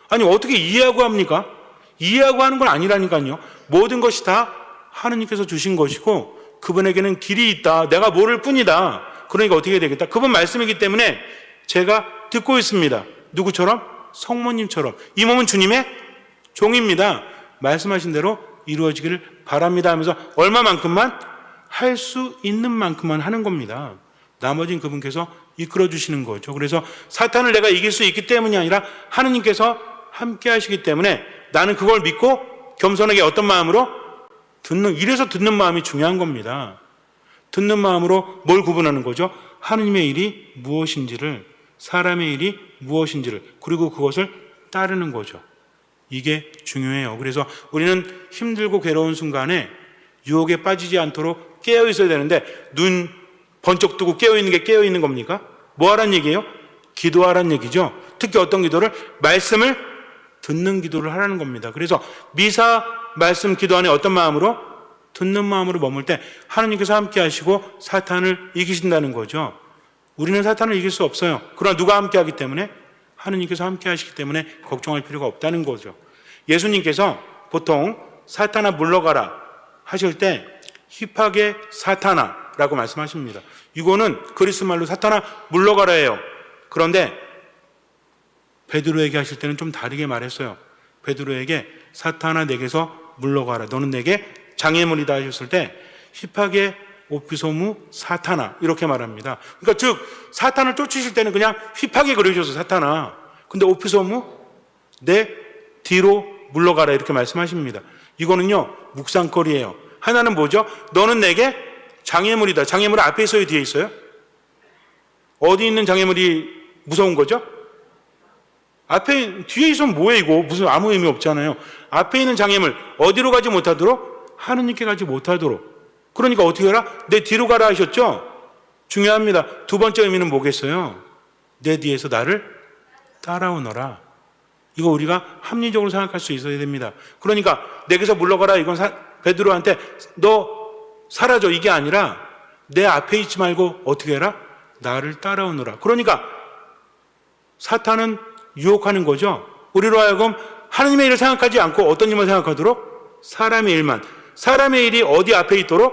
아니 어떻게 이해하고 합니까? 이해하고 하는 건 아니라니까요. 모든 것이 다 하느님께서 주신 것이고 그분에게는 길이 있다. 내가 모를 뿐이다. 그러니까 어떻게 해야 되겠다? 그분 말씀이기 때문에 제가 듣고 있습니다. 누구처럼? 성모님처럼. 이 몸은 주님의 종입니다. 말씀하신 대로 이루어지기를 바랍니다 하면서 얼마만큼만? 할 수 있는 만큼만 하는 겁니다. 나머지는 그분께서 이끌어 주시는 거죠. 그래서 사탄을 내가 이길 수 있기 때문이 아니라 하느님께서 함께 하시기 때문에 나는 그걸 믿고 겸손하게 어떤 마음으로? 이래서 듣는 마음이 중요한 겁니다. 듣는 마음으로 뭘 구분하는 거죠? 하느님의 일이 무엇인지를, 사람의 일이 무엇인지를, 그리고 그것을 따르는 거죠. 이게 중요해요. 그래서 우리는 힘들고 괴로운 순간에 유혹에 빠지지 않도록 깨어 있어야 되는데 눈 번쩍 뜨고 깨어 있는 게 깨어 있는 겁니까? 뭐 하란 얘기예요? 기도하란 얘기죠. 특히 어떤 기도를? 말씀을 듣는 기도를 하라는 겁니다. 그래서 미사 말씀 기도 안에 어떤 마음으로? 듣는 마음으로 머물 때 하나님께서 함께 하시고 사탄을 이기신다는 거죠. 우리는 사탄을 이길 수 없어요. 그러나 누가 함께 하기 때문에? 하느님께서 함께 하시기 때문에 걱정할 필요가 없다는 거죠. 예수님께서 보통 사탄아 물러가라 하실 때 힙하게 사탄아라고 말씀하십니다. 이거는 그리스 말로 사탄아 물러가라예요. 그런데 베드로에게 하실 때는 좀 다르게 말했어요. 베드로에게 사탄아 내게서 물러가라. 너는 내게 장애물이다 하셨을 때 힙하게 오피소무 사탄아 이렇게 말합니다. 그러니까 즉 사탄을 쫓으실 때는 그냥 힙하게 그러셔서 사탄아. 근데 오피소무 내 뒤로 물러가라 이렇게 말씀하십니다. 이거는요 묵상거리예요. 하나는 뭐죠? 너는 내게 장애물이다. 장애물 앞에 있어요, 뒤에 있어요? 어디 있는 장애물이 무서운 거죠? 앞에 뒤에 있으면 뭐해 이거? 무슨 아무 의미 없잖아요. 앞에 있는 장애물 어디로 가지 못하도록? 하느님께 가지 못하도록. 그러니까 어떻게 해라? 내 뒤로 가라 하셨죠? 중요합니다. 두 번째 의미는 뭐겠어요? 내 뒤에서 나를 따라오너라. 이거 우리가 합리적으로 생각할 수 있어야 됩니다. 그러니까 내게서 물러가라 이건 베드로한테 너 사라져 이게 아니라 내 앞에 있지 말고 어떻게 해라? 나를 따라오너라. 그러니까 사탄은 유혹하는 거죠. 우리로 하여금 하나님의 일을 생각하지 않고 어떤 일만 생각하도록? 사람의 일만. 사람의 일이 어디 앞에 있도록?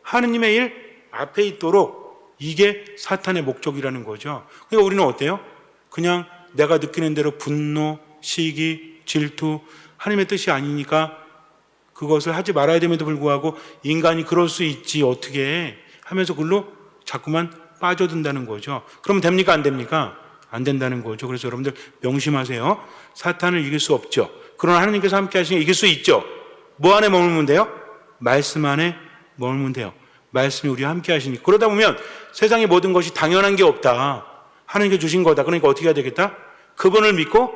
하느님의 일 앞에 있도록 이게 사탄의 목적이라는 거죠. 그러니까 우리는 어때요? 그냥 내가 느끼는 대로 분노, 시기, 질투, 하나님의 뜻이 아니니까 그것을 하지 말아야 됨에도 불구하고 인간이 그럴 수 있지 어떻게 하면서 그걸로 자꾸만 빠져든다는 거죠. 그러면 됩니까? 안 됩니까? 안 된다는 거죠. 그래서 여러분들 명심하세요. 사탄을 이길 수 없죠. 그러나 하나님께서 함께 하시니까 이길 수 있죠. 뭐 안에 머물면 돼요? 말씀 안에 머물면 돼요. 말씀이 우리와 함께 하시니까. 그러다 보면 세상의 모든 것이 당연한 게 없다. 하나님께 주신 거다. 그러니까 어떻게 해야 되겠다? 그분을 믿고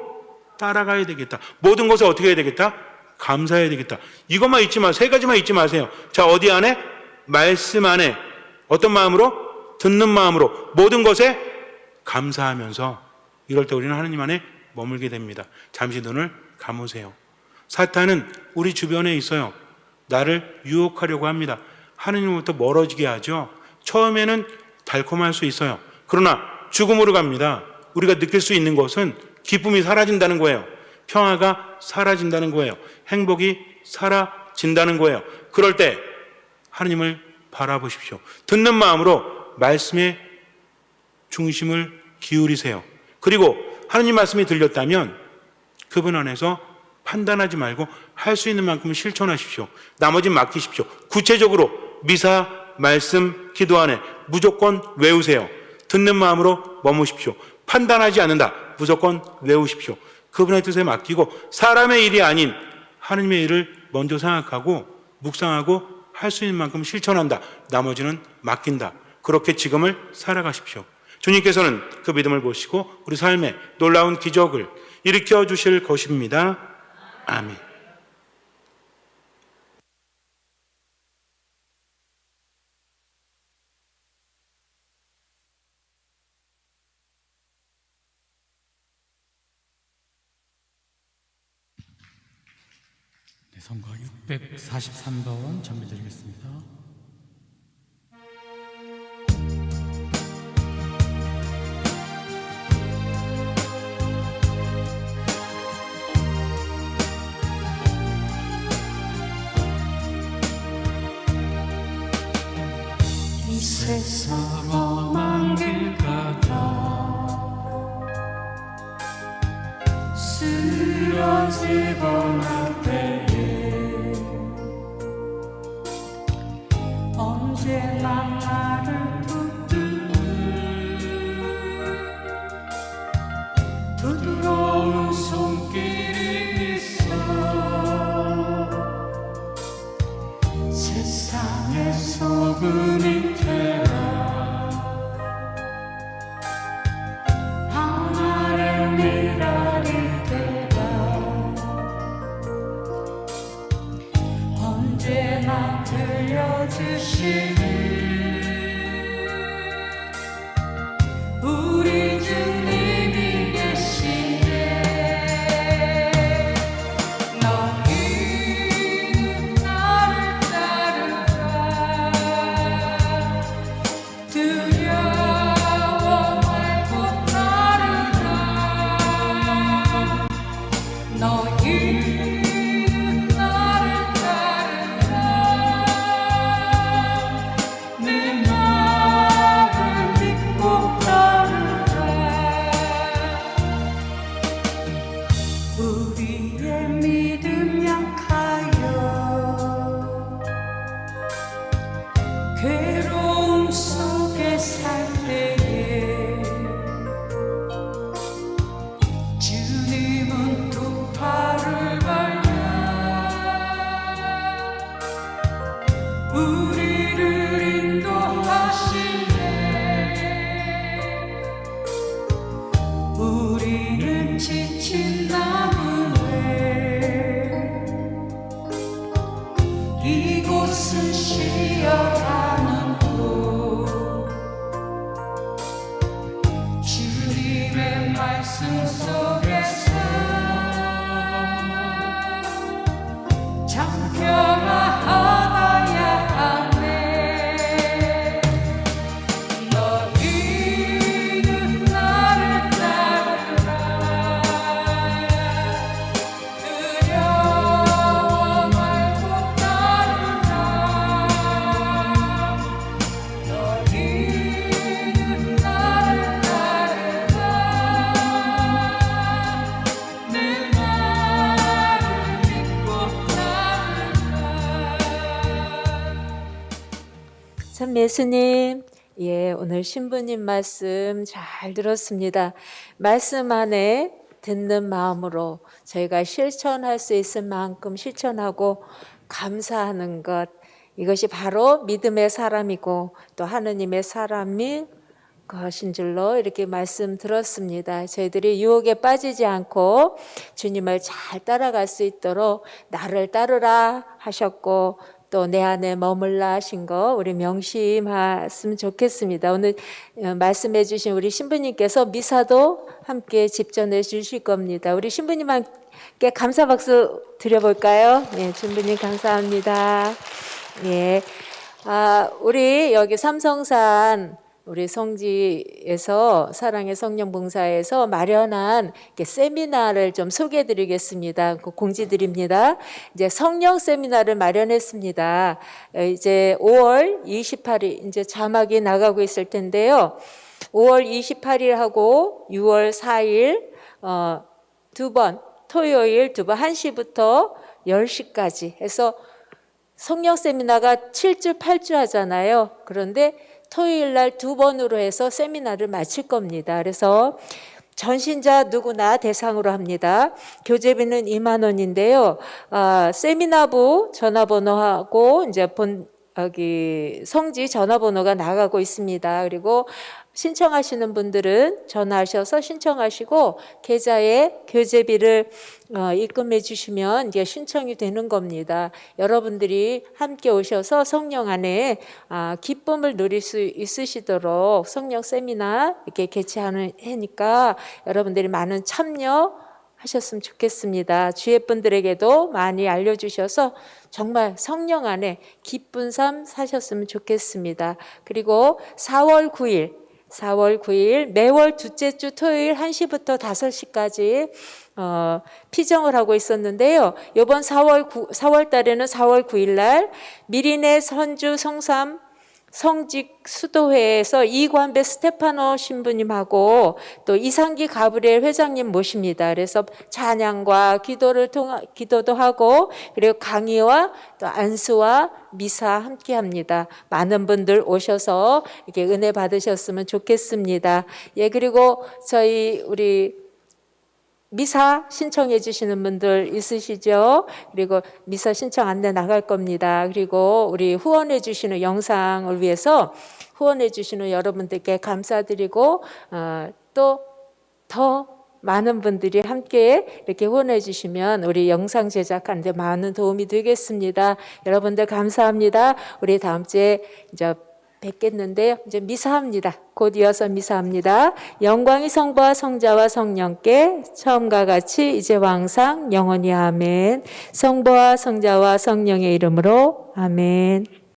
따라가야 되겠다. 모든 것을 어떻게 해야 되겠다? 감사해야 되겠다. 이것만 잊지 마세요. 세 가지만 잊지 마세요. 자, 어디 안에? 말씀 안에. 어떤 마음으로? 듣는 마음으로. 모든 것에 감사하면서 이럴 때 우리는 하나님 안에 머물게 됩니다. 잠시 눈을 감으세요. 사탄은 우리 주변에 있어요. 나를 유혹하려고 합니다. 하나님으로부터 멀어지게 하죠. 처음에는 달콤할 수 있어요. 그러나 죽음으로 갑니다. 우리가 느낄 수 있는 것은 기쁨이 사라진다는 거예요. 평화가 사라진다는 거예요. 행복이 사라진다는 거예요. 그럴 때 하나님을 바라보십시오. 듣는 마음으로 말씀에 중심을 기울이세요. 그리고 하나님 말씀이 들렸다면 그분 안에서 판단하지 말고 할 수 있는 만큼 실천하십시오. 나머지는 맡기십시오. 구체적으로 미사, 말씀, 기도 안에 무조건 외우세요. 듣는 마음으로 머무십시오. 판단하지 않는다. 무조건 외우십시오. 그분의 뜻에 맡기고 사람의 일이 아닌 하나님의 일을 먼저 생각하고 묵상하고 할 수 있는 만큼 실천한다. 나머지는 맡긴다. 그렇게 지금을 살아가십시오. 주님께서는 그 믿음을 보시고 우리 삶에 놀라운 기적을 일으켜 주실 것입니다. 아멘. 네, 선거 643번 정리드리겠습니다. 이 세상 험한 길 가다 쓰러지곤 할 때에 언제나 나를 부드러운 손길이 있어 세상의 소금이 되라 하나를 미라리 되라 언제나 들려주시니 우리 주님이 계시네 너희는 나를 따르라 두려워 말고 따르라 너희는 나를 따르라 내 말을 믿고 따르라 우리의 믿음 약하여 괴로움 속에 살 때에 주님은 두 팔을 벌려 우리를 인도하시네 우리는 지친 나무에 이곳은 쉬어가는 곳 주님의 말씀 속에서 잠평하아야 하네 너희는 나를 따르라 두려워 말고 따르라 참 예수님, 예, 오늘 신부님 말씀 잘 들었습니다. 말씀 안에 듣는 마음으로 저희가 실천할 수 있을 만큼 실천하고 감사하는 것, 이것이 바로 믿음의 사람이고 또 하느님의 사람이 것인 줄로 이렇게 말씀 들었습니다. 저희들이 유혹에 빠지지 않고 주님을 잘 따라갈 수 있도록 나를 따르라 하셨고 또 내 안에 머물라 하신 거 우리 명심했으면 좋겠습니다. 오늘 말씀해 주신 우리 신부님께서 미사도 함께 집전해 주실 겁니다. 우리 신부님께 감사 박수 드려볼까요? 네, 신부님 감사합니다. 예, 우리 여기 삼성산 우리 성지에서 사랑의 성령 봉사에서 마련한 세미나를 좀 소개해 드리겠습니다. 공지 드립니다. 이제 성령 세미나를 마련했습니다. 이제 5월 28일 이제 자막이 나가고 있을 텐데요. 5월 28일하고 6월 4일 두 번, 토요일 두 번 1시부터 10시까지 해서 성령 세미나가 7주 8주 하잖아요. 그런데 토요일 날 두 번으로 해서 세미나를 마칠 겁니다. 그래서 전신자 누구나 대상으로 합니다. 교재비는 2만 원인데요. 세미나부 전화번호하고 이제 여기 성지 전화번호가 나가고 있습니다. 그리고 신청하시는 분들은 전화하셔서 신청하시고 계좌에 교재비를 입금해 주시면 이제 신청이 되는 겁니다. 여러분들이 함께 오셔서 성령 안에 기쁨을 누릴 수 있으시도록 성령 세미나 이렇게 개최하는 해니까 여러분들이 많은 참여 하셨으면 좋겠습니다. 주위 분들에게도 많이 알려주셔서 정말 성령 안에 기쁜 삶 사셨으면 좋겠습니다. 그리고 4월 9일 매월 둘째 주 토요일 1시부터 5시까지 피정을 하고 있었는데요. 이번 4월 달에는 4월 9일 날 미리네 선주 성삼 성직 수도회에서 이관배 스테파노 신부님하고 또 이상기 가브리엘 회장님 모십니다. 그래서 찬양과 기도도 하고 그리고 강의와 또 안수와 미사 함께 합니다. 많은 분들 오셔서 이렇게 은혜 받으셨으면 좋겠습니다. 예, 그리고 우리 미사 신청해 주시는 분들 있으시죠? 그리고 미사 신청 안내 나갈 겁니다. 그리고 우리 후원해 주시는 영상을 위해서 후원해 주시는 여러분들께 감사드리고 또 더 많은 분들이 함께 이렇게 후원해 주시면 우리 영상 제작하는 데 많은 도움이 되겠습니다. 여러분들 감사합니다. 우리 다음 주에 이제 뵙겠는데요. 이제 미사합니다. 곧 이어서 미사합니다. 영광이 성부와 성자와 성령께 처음과 같이 이제와 항상 영원히 아멘. 성부와 성자와 성령의 이름으로 아멘.